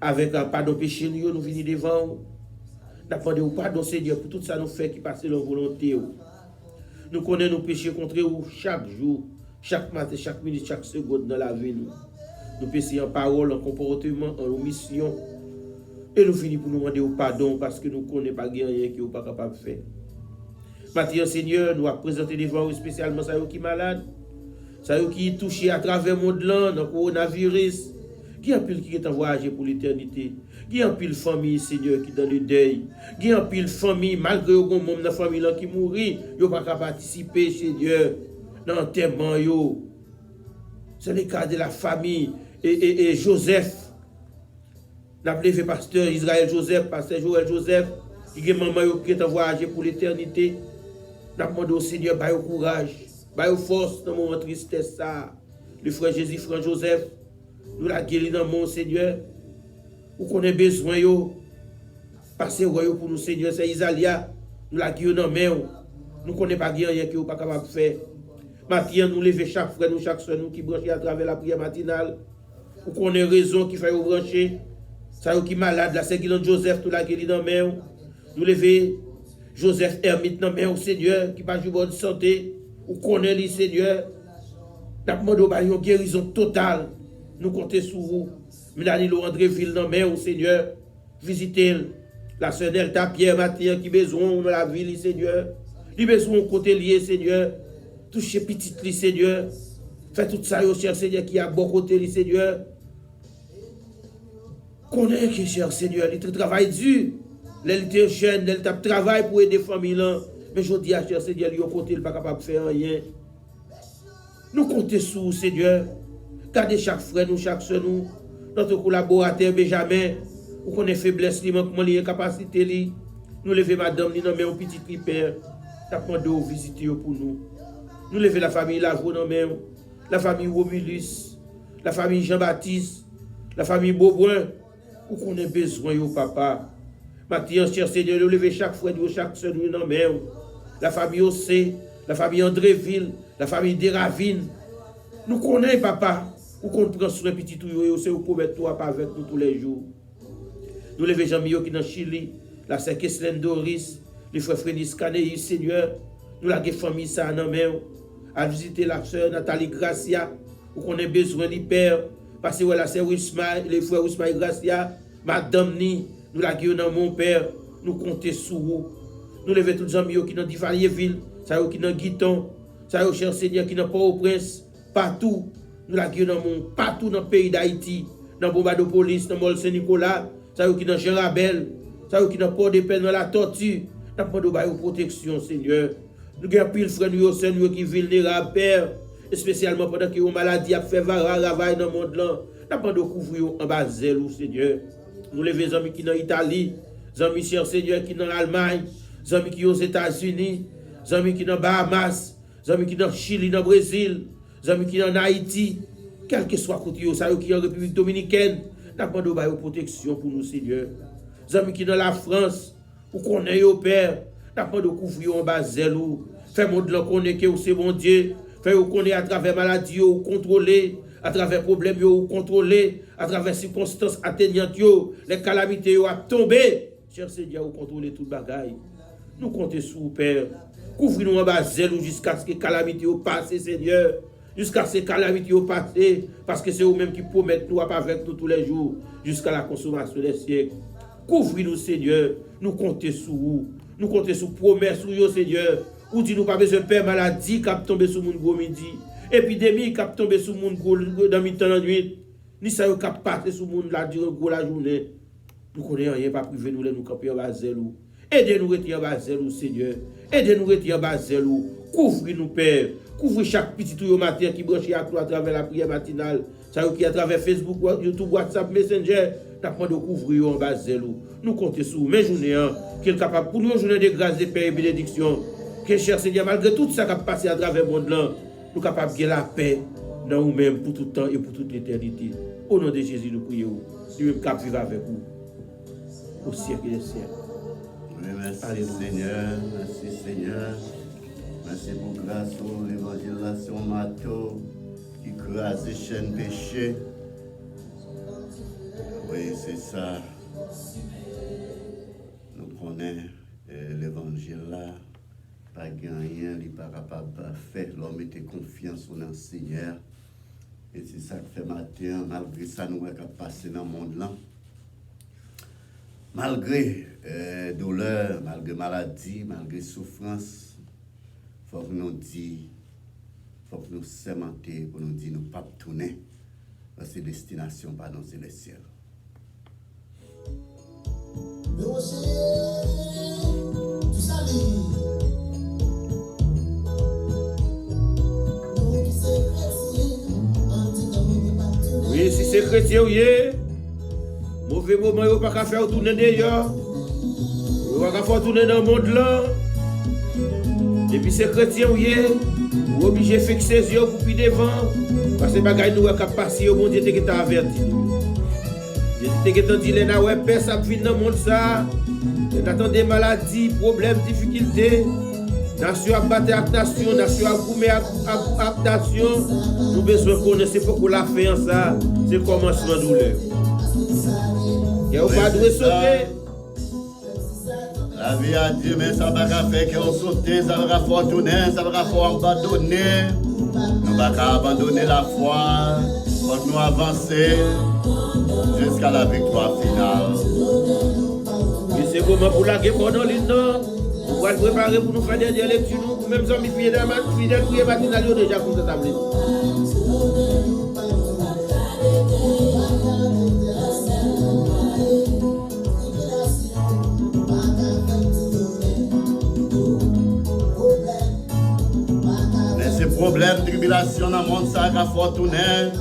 S2: Avec un pardon péché, nous venons devant vous. Nous demandons pardon, Seigneur, pour tout ça nous fait qui passe la volonté. Nous connaissons nos péchés contre vous chaque jour, chaque matin, chaque minute, chaque seconde dans la vie. Nous péchons en parole, en comportement, en omission. Et nous finissons pour nous demander pardon parce que nous ne connaissons pas rien qui n'est pas capable de faire. Maintenant, Seigneur, nous avons présenté devant vous spécialement ça qui est malade, ça qui est touché à travers le monde, dans le coronavirus, qui a pile qui est en voyage pour l'éternité, qui a pile famille, Seigneur, qui est dans le deuil, qui a pile famille, malgré que monde dans la famille qui mourit, ils ne peuvent pas participer, Seigneur, dans l'enterrement. C'est le cas de la famille et Joseph. N'a pas levé pasteur Israël Joseph, pasteur Joël Joseph, qui est maman qui est en voyage pour l'éternité. N'a demandé au Seigneur, baille au courage, baille au force dans mon tristesse ça. Le frère Jésus, frère Joseph, nous la guéri dans mon Seigneur. Ou qu'on ait besoin yo, passer pour nous Seigneur, c'est Isalia, nous la guéri dans main. Nous connaissons pas rien qui n'est pas capable de faire. Maintenant, nous lever chaque frère, nous chaque soeur, nous qui branchent à travers la prière matinale. Ou qu'on ait raison qui fait brancher. Ça qui est malade, là, c'est Guillaume Joseph, tout la guéri dans main. Nous lever Joseph Hermite dans main au Seigneur, qui pas de bonne santé. Ou connaît le Seigneur. Nous demandons une guérison totale. Nous comptons sur vous. Danilo Andréville dans main au Seigneur. Visitez la sœur Delta Pierre Mathieu qui a besoin de la ville, Seigneur. Il a besoin de côté lié, Seigneur. Touchez petit, Seigneur. Faites tout ça, cher Seigneur, qui a bon côté, Seigneur. Connais que, cher Seigneur, il travaille dur. Il est jeune, il travaille pour aider les familles. Mais je dis à cher Seigneur, il n'est pas capable de faire rien. Nous comptons sur vous, Seigneur. Gardez chaque frère, nous, chaque soeur, nous. Notre collaborateur Benjamin, ou qu'on ait faiblesse, manquement, incapacité, nous lever madame, nous nommons un petit père, nous demandons de visiter pour nous. Nous lever la famille Lavaux, la famille Romulus, la famille Jean-Baptiste, la famille Beaubrun, ou qu'on ait besoin, papa. Maintenant, cher Seigneur, nous lever chaque frère, chaque soeur, nous nommons la famille Ossé, la famille Andréville, la famille Desravines. Nous connaissons, papa. Ou qu'on prend sur un petit tuyau, c'est pour mettre toi avec nous tous les jours. Nous levons Jean-Mio qui est dans Chili, la sœur Keslen Doris, les frères Frédis Canéi, Seigneur. Nous la famille ça dans main. À visiter la sœur Nathalie Gracia, ou qu'on ait besoin de père. Parce que la sœur Wismaï, les frères Wismaï Gracia, madame Ni, nous la dans mon père. Nous comptons sur vous. Nous levons tous les Jean-Mio qui sont dans Divalierville, ça qui sont dans Guiton, ça cher Seigneur qui sont Port-au-Prince, partout. Nous la guérissons partout dans le pays d'Haïti, dans Bombardopolis, dans Mol Saint-Nicolas, ça qui dans Jean-Rabel, ça qui dans Port-de-Paix, dans la Tortue. Nous demandons protection, Seigneur. Nous avons pile frère nous qui sont vulnérables, Père, spécialement pendant que les maladies a fait ravage dans le monde. Nous demandons couvrir en bas zèle, Seigneur. Nous levons les amis qui sont en Italie, les amis chers Seigneur qui sont en Allemagne, les amis qui sont aux États-Unis, les amis qui sont en Bahamas, les amis qui sont en Chili, dans le Brésil. Les amis qui sont en Haïti, quel que soit côté, ça qui sont en République Dominicaine, nous demandons une protection pour nous, Seigneur. Les amis qui sont dans la France, ou qu'on est au Père, nous demandons couvrir en bas zèle. Fais-moi de l'enconnaître que c'est bon Dieu. Fais-moi connaître à travers maladie ou contrôler, à travers problèmes ou contrôler, à travers circonstances atteignantes, les calamités ou à tomber. Cher Seigneur, vous contrôlez tout le bagaille. Nous comptons sur vous, Père. Couvrir-nous en bas zèle jusqu'à ce que les calamités passent, Seigneur. Jusqu'à ces calamités au passé, parce que c'est eux-mêmes qui promettent nous avec nous tous les jours, jusqu'à la consommation des siècles. Couvrez-nous, Seigneur, nous comptons sur vous, nous comptons sur promesses sur vous, Seigneur, ou dit nous pas besoin de père maladie qui a tombé sur le monde gros midi, épidémie qui a tombé sur le monde gros dans mi-temps la nuit, ni ça qui a passé sur le monde là durant la journée. Nous connaissons rien, pas privé nous, nous camper en bas zèle. Aidez-nous à retirer en bas zèle, Seigneur. Aidez-nous à retirer en bas zèle. Couvre nous, Père. Couvre chaque petit tout au matin qui branche à toi à travers la prière matinale. Ça qui à travers Facebook, YouTube, WhatsApp, Messenger. T'as pas de couvrir en bas de nous comptons sur mes journées, qu'il est capable pour nous journée de grâce, de paix et bénédiction. Que cher Seigneur, malgré tout ça qui a passé à travers le monde là, nous sommes capables de la paix dans nous-mêmes pour tout le temps et pour toute l'éternité. Au nom de Jésus, nous prions. Nous-mêmes capables de vivre avec vous. Au siècle des siècles.
S1: Oui, merci Seigneur, merci Seigneur. Merci pour grâce pour l'évangélisation Mato qui crase les chaînes péché. Oui, c'est ça. Nous connaissons l'évangile là. Pas rien, il n'est pas capable de faire. L'homme était confiance dans le Seigneur. Et c'est ça que fait matin, malgré ça, nous avons passé dans le monde là. Malgré douleur, malgré maladie, malgré souffrance, il faut que nous disions, il faut que nous sémenter, pour nous dire, nous ne pas tourner dans ces destinations, pas dans les ciels.
S2: Oui, si c'est chrétien, oui. Mauvais moment, il ne va pas faire tourner d'ailleurs. Il ne va pas faire tourner dans le monde là. Et puis c'est chrétien, oui. Vous obligé de fixer ses yeux pour puis devant. Parce que les bagages nous ont passé au monde, Dieu t'a averti. Dieu t'a dit, les ouais, paix, ça vient dans le monde ça. T'attends des maladies, problèmes, difficultés. Nation à battre avec nation, nation à goumer avec nation. Nous avons besoin de connaître, c'est pourquoi la fait en ça. C'est le commencement de douleur. Et on va devoir sauter.
S1: La vie a dit, mais ça va faire qu'on saute, ça va faire tourner, ça va faire abandonner. Nous ne va pas abandonner la foi. Il faut que nous avancer jusqu'à la victoire finale.
S2: Et c'est comment pour la guerre pendant l'île. Nous allons préparer pour nous faire des lectures. Nous, même si nous fidèles prières matinales, déjà pour cette table.
S1: Mais ces problèmes, tribulations dans le monde, ça va faire tourner.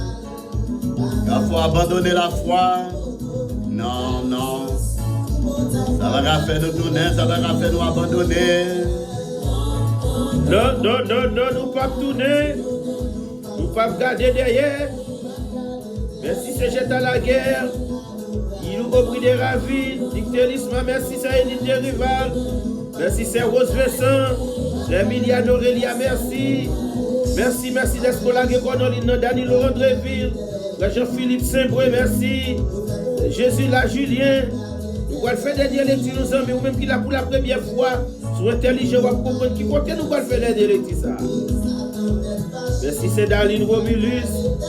S1: Il faut abandonner la foi. Non, non. Ça va faire nous tourner, ça va faire nous abandonner.
S2: Non, non, non, non, nous ne pas tourner. Nous ne pas garder derrière. Merci, c'est jeté à la guerre. Il nous reprit des ravines. Dictélisme, merci, c'est Édith des Rival. Merci, c'est Rose Vincent. C'est Emiliane Aurélia, merci. Merci, merci d'Escola Guéconoline, Danilo Andréville. Jean-Philippe Saint-Brouet, merci. Jésus la Julien. Nous allons faire des lectures, nous amis, ou même qui l'a pour la première fois, sur intelligent, ou comprendre qui compte, nous allons faire des lectures. Merci, c'est Daline Romulus,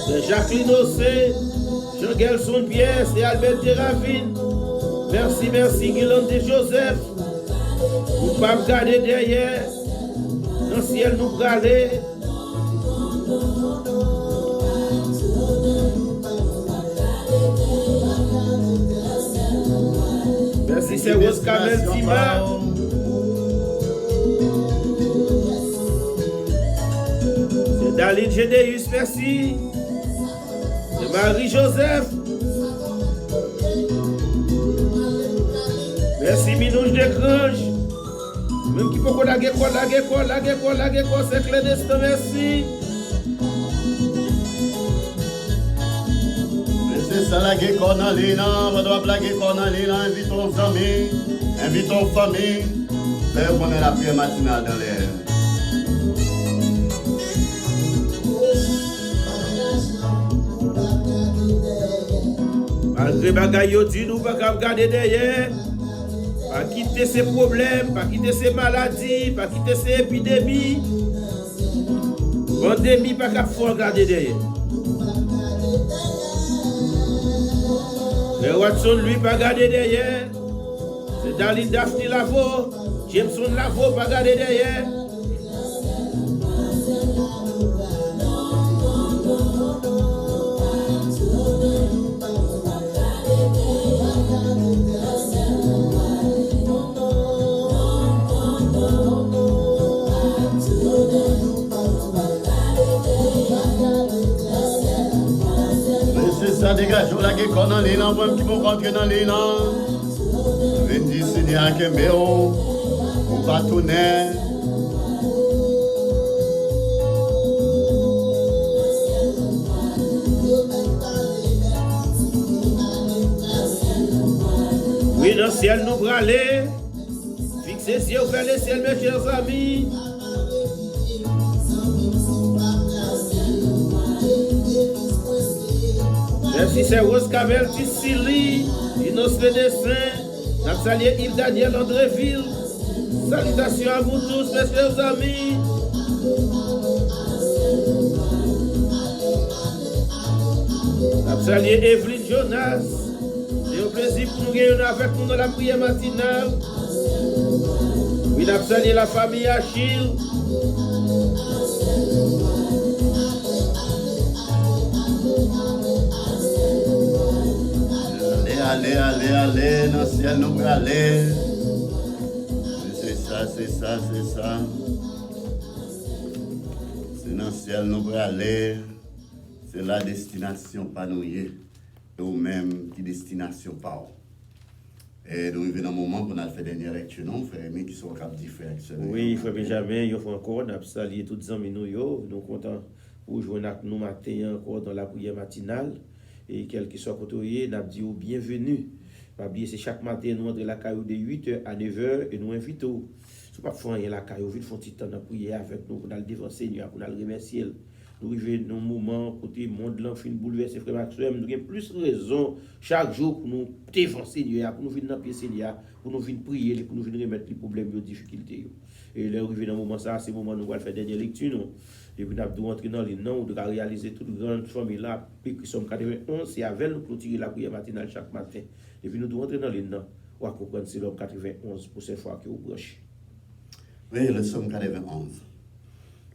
S2: c'est Jacqueline Ossé, Jean-Gelson Pierre, c'est Albert Teravine. Merci, merci, Guillaume de Joseph. Nous ne pouvons pas garder derrière. Dans le ciel, nous braler. Merci, c'est Rose Kamel Tima. C'est Daline Gédéus, merci. C'est Marie-Joseph. Merci, Minouche de Grange. Même qui peut qu'on la guéco, c'est Clé d'Estin, merci.
S1: C'est ça la guerre qu'on a là, on doit blaguer qu'on a là, invitons nos amis, invitons famille, faire qu'on ait la prière matinale dans l'air.
S2: Malgré bagaille yo dit nous pas regarder derrière, pas quitter ces problèmes, pas quitter ces maladies, pas quitter ces épidémies. Pandémie pas qu'à faut regarder derrière. Mais Watson lui pas regarder derrière. C'est Daline Daphne Lavo, Jameson Lavo pas regarder derrière.
S1: l'île, même qui vont rentrer dans l'île. Venez dire Seigneur Kembeo, ou pas tourner.
S2: Oui, dans le ciel, nous aller. Fixez les yeux vers le ciel, mes chers amis. Merci, c'est Rose Camel, Tissili, Inos le Dessin, Nathalie Yves Daniel Andréville. Salutations à vous tous, mes chers amis. Nathalie Evelyne Jonas. C'est un plaisir pour nous réunir avec nous dans la prière matinale. Oui, nous saluons la famille Achille.
S1: Allez, dans le ciel, nous allons aller. C'est ça. C'est dans le ciel, nous allons aller. C'est la destination pas nous y est. Et ou même qui destination pas. Et nous arrivons dans un moment pour nous faire dernière lecture, non, frère, mais qui sont capables de faire action.
S2: Oui, frère Benjamin, il faut encore, nous saluons tous les amis, nous sommes contents pour jouer avec nous matin encore dans la prière matinale. Et quel que soit côté, nous disons bienvenue. Pas oublier, c'est chaque matin, nous entrons la caillou de 8h à 9h et nous invitons. Si pas faire la caillou, vite font petit temps de prier avec nous, pour aller devant le Seigneur, pour aller remercier. Nous arrivons dans un moment côté monde l'enfin bouleversé, frère Maxwell, nous avons plus raison chaque jour pour nous devant Seigneur, pour nous venir dans le pied Seigneur, pour nous venir prier, pour nous venir remettre les problèmes, les difficultés. Et là, arrivé dans un moment ça, c'est le moment où nous allons faire dernière lecture. Et puis nous allons rentrer dans les noms, nous allons réaliser toute grande famille là, puis qui sommes 91, c'est avec nous clôturer la prière matinale chaque matin. Et puis nous devons rentrer dans les noms, on va comprendre c'est l'homme 91 pour cette fois que vous branchez.
S1: Oui, le psaume 91.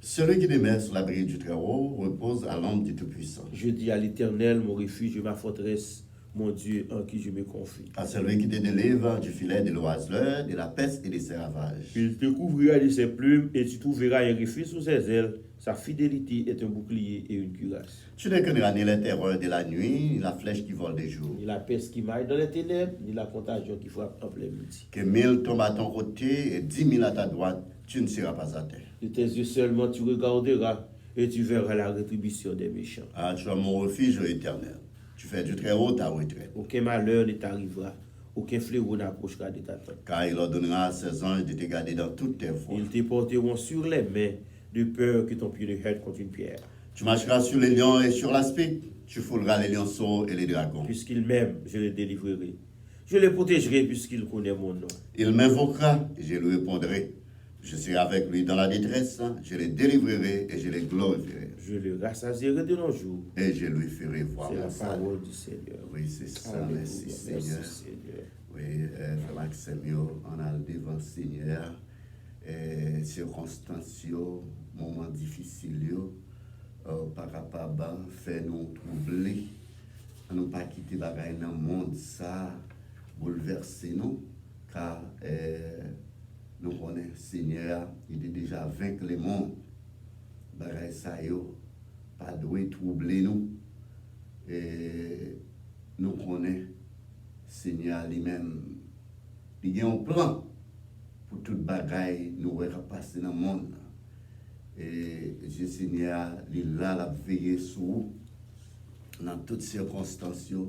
S1: Celui qui demeure sur l'abri du Très-Haut repose à l'ombre du Tout-Puissant.
S2: Je dis à l'Éternel, mon refuge et ma forteresse, mon Dieu en qui je me confie.
S1: À celui qui te délivre du filet de l'oiseleur, de la peste et de ses ravages.
S2: Il te couvrira de ses plumes et tu trouveras un refuge sous ses ailes. Sa fidélité est un bouclier et une cuirasse.
S1: Tu ne connaîtras ni les terreurs de la nuit, ni la flèche qui vole des jours.
S2: Ni la peste qui maille dans les ténèbres, ni la contagion qui frappe en plein midi.
S1: Que 1000 tombent à ton côté et 10 000 à ta droite, tu ne seras pas à terre.
S2: De tes yeux seulement tu regarderas et tu verras la rétribution des méchants.
S1: Ah, tu as mon refuge éternel. Tu fais du Très-Haut ta retraite.
S2: Aucun malheur ne t'arrivera, aucun fléau n'approchera de ta tente.
S1: Car il ordonnera à ses anges de te garder dans toutes tes voies.
S2: Ils te porteront sur les mains, de peur que ton pied ne heurte contre une pierre.
S1: Tu marcheras sur les lions et sur l'aspic. Tu fouleras les lionceaux et les dragons.
S2: Puisqu'il m'aime, je le délivrerai. Je le protégerai puisqu'il connaît mon nom.
S1: Il m'invoquera et je lui répondrai. Je serai avec lui dans la détresse, je le délivrerai et je le glorifierai.
S2: Je le rassasierai de nos jours.
S1: Et je lui ferai voir
S2: C'est
S1: mon
S2: la
S1: salut.
S2: parole du Seigneur.
S1: Oui, c'est ça,
S2: Alléluia.
S1: merci Seigneur.
S2: Merci Seigneur.
S1: Oui, Frère Maxime, on a le devant le Seigneur, circonstances, moments difficiles, par capable faire nous troubler, ne pas quitter bagaille dans le monde, ça, bouleverser nous, car nous connaissons Seigneur, il est déjà vaincu le monde. Bagaille ça, pas doué troubler nous. Et nous connaissons Seigneur lui-même. Il y a un plan pour toute bagaille nous passer dans le monde. Et le Seigneur, il est là, la veiller sur vous. Dans toutes circonstances, dans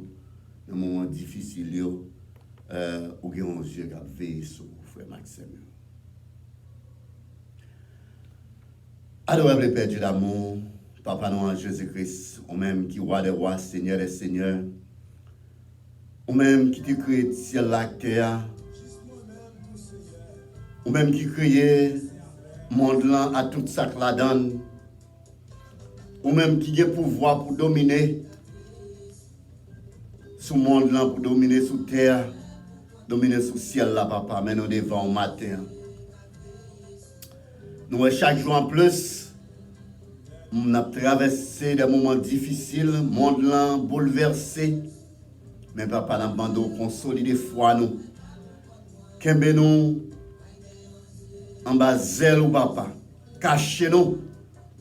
S1: les moments difficiles, où il y a un Dieu qui a veillé sur vous, frère Maxime. Adorable Père Dieu d'amour, Papa nous en Jésus-Christ, ou même qui roi des rois, Seigneur des seigneurs, ou même qui te crée ciel la terre, ou même qui crée monde là à tout ça que la donne, ou même qui a pouvoir pour dominer ce monde là, pour dominer sous terre, dominer sous ciel là, Papa, mais nous devant au matin. Nous, chaque jour en plus, on a traversé des moments difficiles, le monde là bouleversé. Mais Papa, nous avons consolidé foi nous. Kembe nous en bas zèle ou Papa. Cachez nous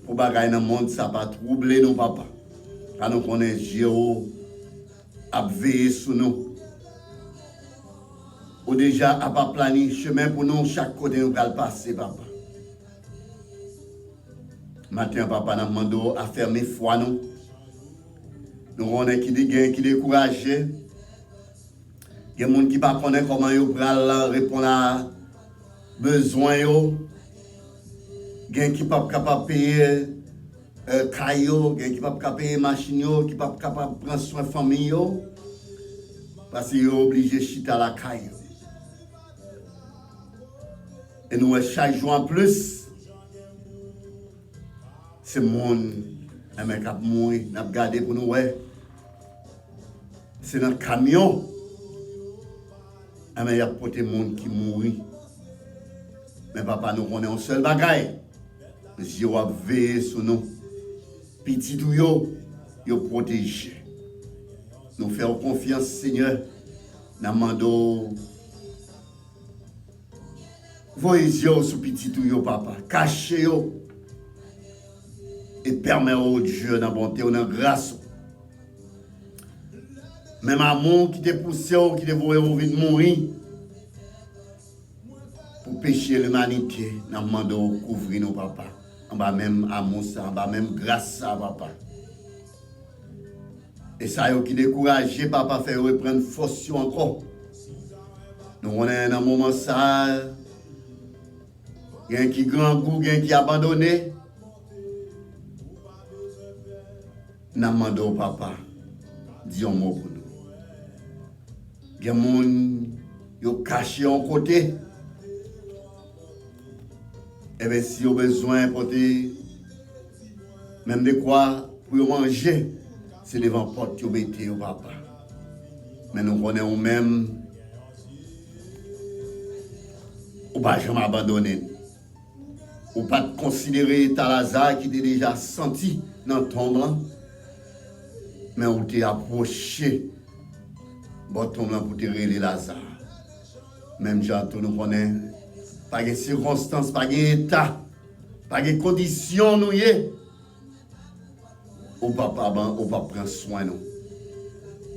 S1: pour bagaille dans le monde, ça pas troubler nous, Papa. Car nous connaissons Dieu a veillé sur nous. Ou déjà a pas planifié chemin pour nous chaque côté nous allons passer, papa. Matin, papa, nous demandons à fermer foi nous. Nous avons qui découragé. Il y a des gens qui ne connaissent pas comment ils peuvent répondre à besoin. Il y a des gens qui ne sont pas capables de payer caillou, il y a des gens qui ne sont pas capables de payer machine, qui ne sont pas capables de prendre soin de la famille. Parce qu'ils sont obligés de chiter à la caillou. Et nous, chaque jour en plus, c'est le monde qui a mouru, qui a gardé pour nous. C'est notre camion. Il y a des gens qui mourent. Mais papa, nous connaissons un seul bagaille. Dieu va veiller sur nous. Petit ou yo protégé. Nous faisons confiance, Seigneur. Nous demandons. Voyez sur petit ou yo, papa. Cachez yo. Et permettez au Dieu dans la bonté ou dans la grâce. Même amour qui te poussé, qui te voulait envie de mourir. Pour pécher l'humanité, nous demandons couvrir nos papas. En bas même amour ça, en bas même grâce ça, papa. Et ça qui découragé, papa, fait reprendre force encore. Nous on est dans un moment ça. Il y a un qui grand goût, il y a un qui abandonné. Nous demandons papa, dis un mot pour nous. Il y a des gens qui cachés en côté. Et bien, si vous avez besoin de porter, même de quoi pour manger, c'est devant la porte que vous mettez au papa. Mais nous connaissons même, ou pas jamais abandonné. Ou pas considérer Talazar qui était déjà senti dans le tombe. Mais on t'a approché. Bon tombe pour te révéler Lazare. Même gens, nous connaissons. Pas de circonstances, pas d'état, pas de conditions, nous y est. Ou papa prend soin de nous.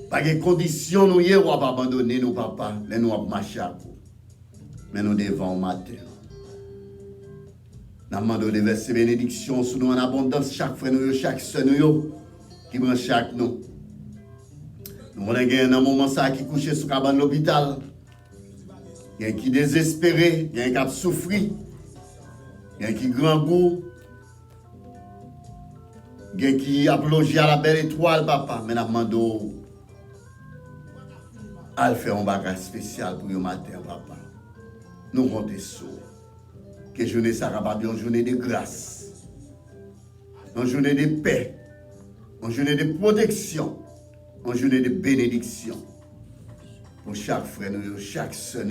S1: Pas de conditions, nous y est, ou pas abandonner nos papas, les nous marcher à vous. Mais nous devons matin. Nous demandons de verser bénédiction sur nous en abondance, chaque frère, nous, chaque soeur, nous, qui prend chaque nous. Nous avons un moment ça qui couche sur cabane de l'hôpital. Il y a qui désespéré, il y a qui souffre, il y a qui grand goût, il y a qui a plongé à la belle étoile, papa. Mais nous demandons à faire un bagage spécial pour le matin, papa. Nous comptons sur que journée ça va bien, une journée de grâce, une journée de paix, une journée de protection, une journée de bénédiction. Pour chaque frère, chaque soeur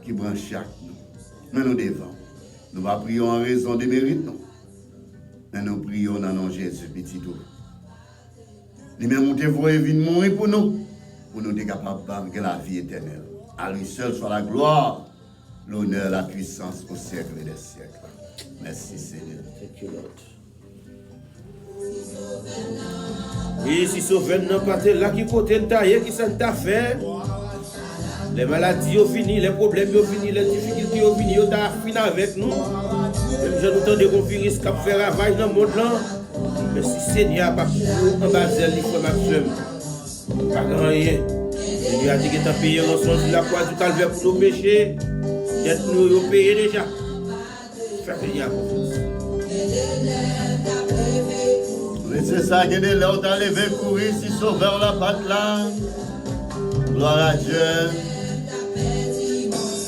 S1: qui branche chaque nous. Mais nous devons. Nous ne prions en raison des mérites, non. Mais nous prions dans le nom de Jésus, petit tout. Lui-même, nous devons venir mourir pour nous être capables de la vie éternelle. À lui seul soit la gloire, l'honneur, la puissance au siècle des siècles. Merci Seigneur.
S2: Thank you, Lord. Et si Sauven n'a pas été là qui côté taillé, qui s'en t'a fait, les maladies ont fini, les problèmes ont fini, les difficultés ont fini, ils ont fini avec nous. Même j'ai tout le temps de virus qui a fait ravage dans le monde là. Mais si Seigneur n'a pas pour en bas de l'effort maximum, pas grand rien. Il a dit qu'il a payé un son sur la croix du calvaire pour nos péchés. D'être nous payé déjà. Faites rien confiance.
S1: C'est ça qui est de l'autre à lever courir si sauveur la patte là. Gloire à Dieu.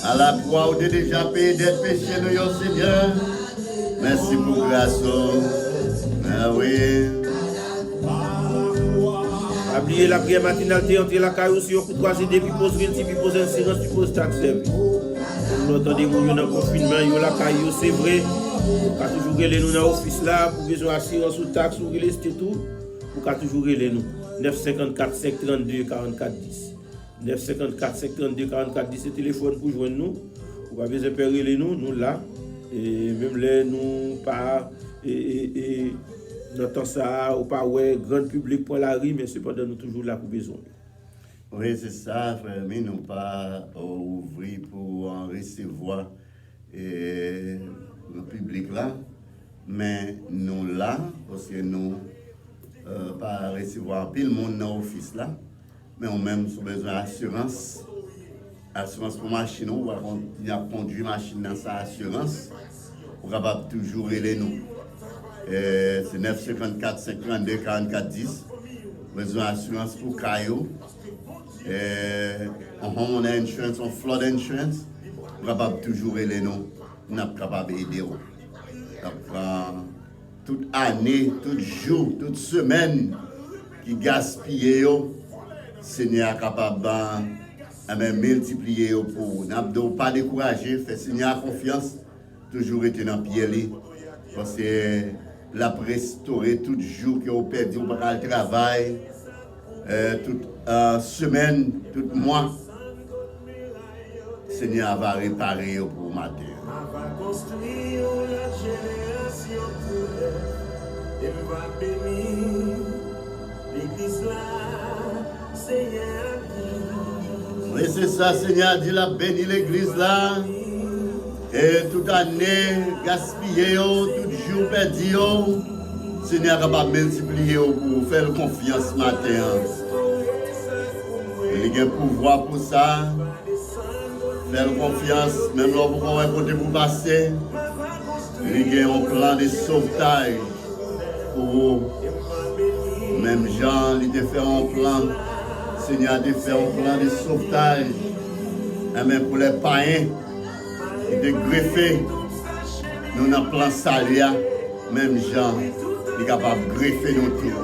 S1: À la croix où tu es déjà payé d'être péché, nous, Seigneur. Merci pour grâce. Ah oui.
S2: Oubliez la prière matinale, tu entre la caillou sur le croisé, puis pose une puis pose un silence, puis pose ta service. Nous entendons dans le confinement, il y a la caillou, c'est vrai. Nous avons toujours relé nous dans l'office là, pour besoin d'assurance ou taxe ou relé, c'est tout. Nous avons toujours relé nous. 954 532 44 10. 954 532 44 10, c'est le téléphone pour joindre nous. Vous n'avez pas besoin de relé nous là. Et même là, nous pas. Dans temps ça, ou pas ouais, grand public pour la rue, mais cependant nous toujours là pour besoin.
S1: Oui, c'est ça, frère, mais nous pas ouvrir pour en recevoir le public là, mais nous là, parce que nous pas recevoir pile monde dans l'office là, mais on même sur besoin d'assurance. Assurance pour machine, on va continuer à conduire machine dans sa assurance, pour capable toujours aider nous. C'est 954 52 44 10. Besoin d'assurance pour Caillou. On home insurance, on flood insurance. Pour capable toujours aider nous. Nous sommes capables d'aider. Donc, toute année, tout jour, toute semaine qui gaspille, Seigneur est capable de multiplier pour nous. Pas décourager, faire Seigneur confiance, toujours être dans le pied. Parce que la restaurer tout jour que vous perdez, vous pas le travail, toute semaine, tout mois. Seigneur va réparer pour matin.
S5: Va construire la génération pour elle. Elle va bénir l'église là, Seigneur.
S1: Oui, c'est ça, Seigneur dit la béni l'église là. Et toute année, gaspiller, tout jour perdu, Seigneur va multiplier pour faire confiance ce matin. Il y a un pouvoir pour ça. Faire confiance, même lorsque vous avez côté pour passer. Il y a un plan de sauvetage pour vous. Même Jean, il a fait un plan. Seigneur a fait un plan de sauvetage. Et même pour les païens. De greffer, nous avons un plan salia, même Jean, il est capable de greffer nous tout.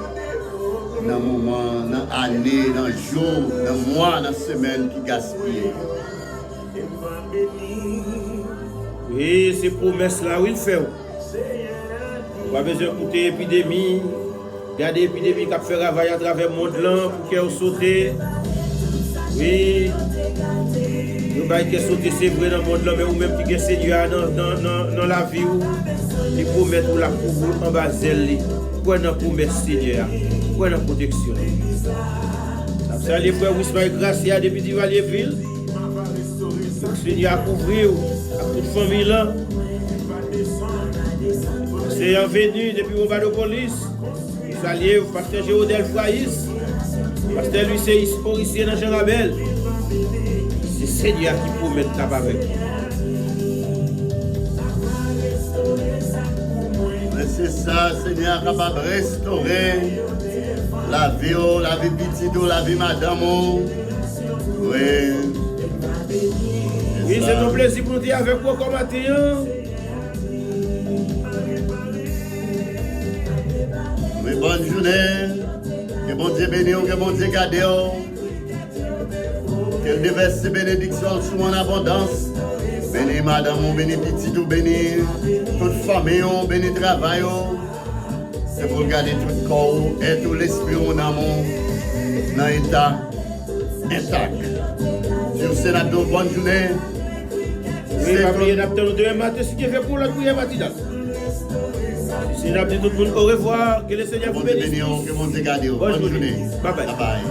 S1: Dans le moment, dans l'année, dans le jour, dans le mois, dans la semaine qui gaspille.
S2: Oui, ces promesses-là, oui, il fait. On va besoin d'écouter l'épidémie. Regardez l'épidémie qui a fait ravailler à travers le monde là pour qu'elle saute. Oui. Nous ne pouvons pas sauter, c'est vrai dans le monde là, mais ou même qui est Seigneur dans la vie, il faut mettre la couvre en bas d'elle. Pour une promesse Seigneur, pour une protection. Ça, les frères, vous soyez graciés depuis Divalier-Ville. Le Seigneur a couvert à toute famille là. C'est venu depuis mon bas de police. Vous alliez au pasteur Géodel Flaïs. Pasteur lui, c'est ici dans Jean-Rabel. C'est Seigneur qui peut mettre là avec.
S1: C'est ça, Seigneur, capable de restaurer la vie petite, la vie madame. Oui.
S2: Oui, c'est un plaisir pour nous dire avec vous comme matin.
S1: Oui, bonne journée. Que bon Dieu bénisse, que bon Dieu garde. Qu'elle déverse ses bénédictions sur en abondance. Bénis madame, bénis petit, bénis toute famille, bénis travail. C'est pour garder tout le corps et tout l'esprit dans l'état intact. Sur ce, la bonne journée.
S2: Oui, pas oublier d'attendre demain matin si tu fais pour la prière matinale. Si nous avons dit tout le monde au revoir, que le Seigneur vous bénisse.
S1: Que bon Dieu garde. Bonne journée.
S2: Bye bye.
S1: Bye bye.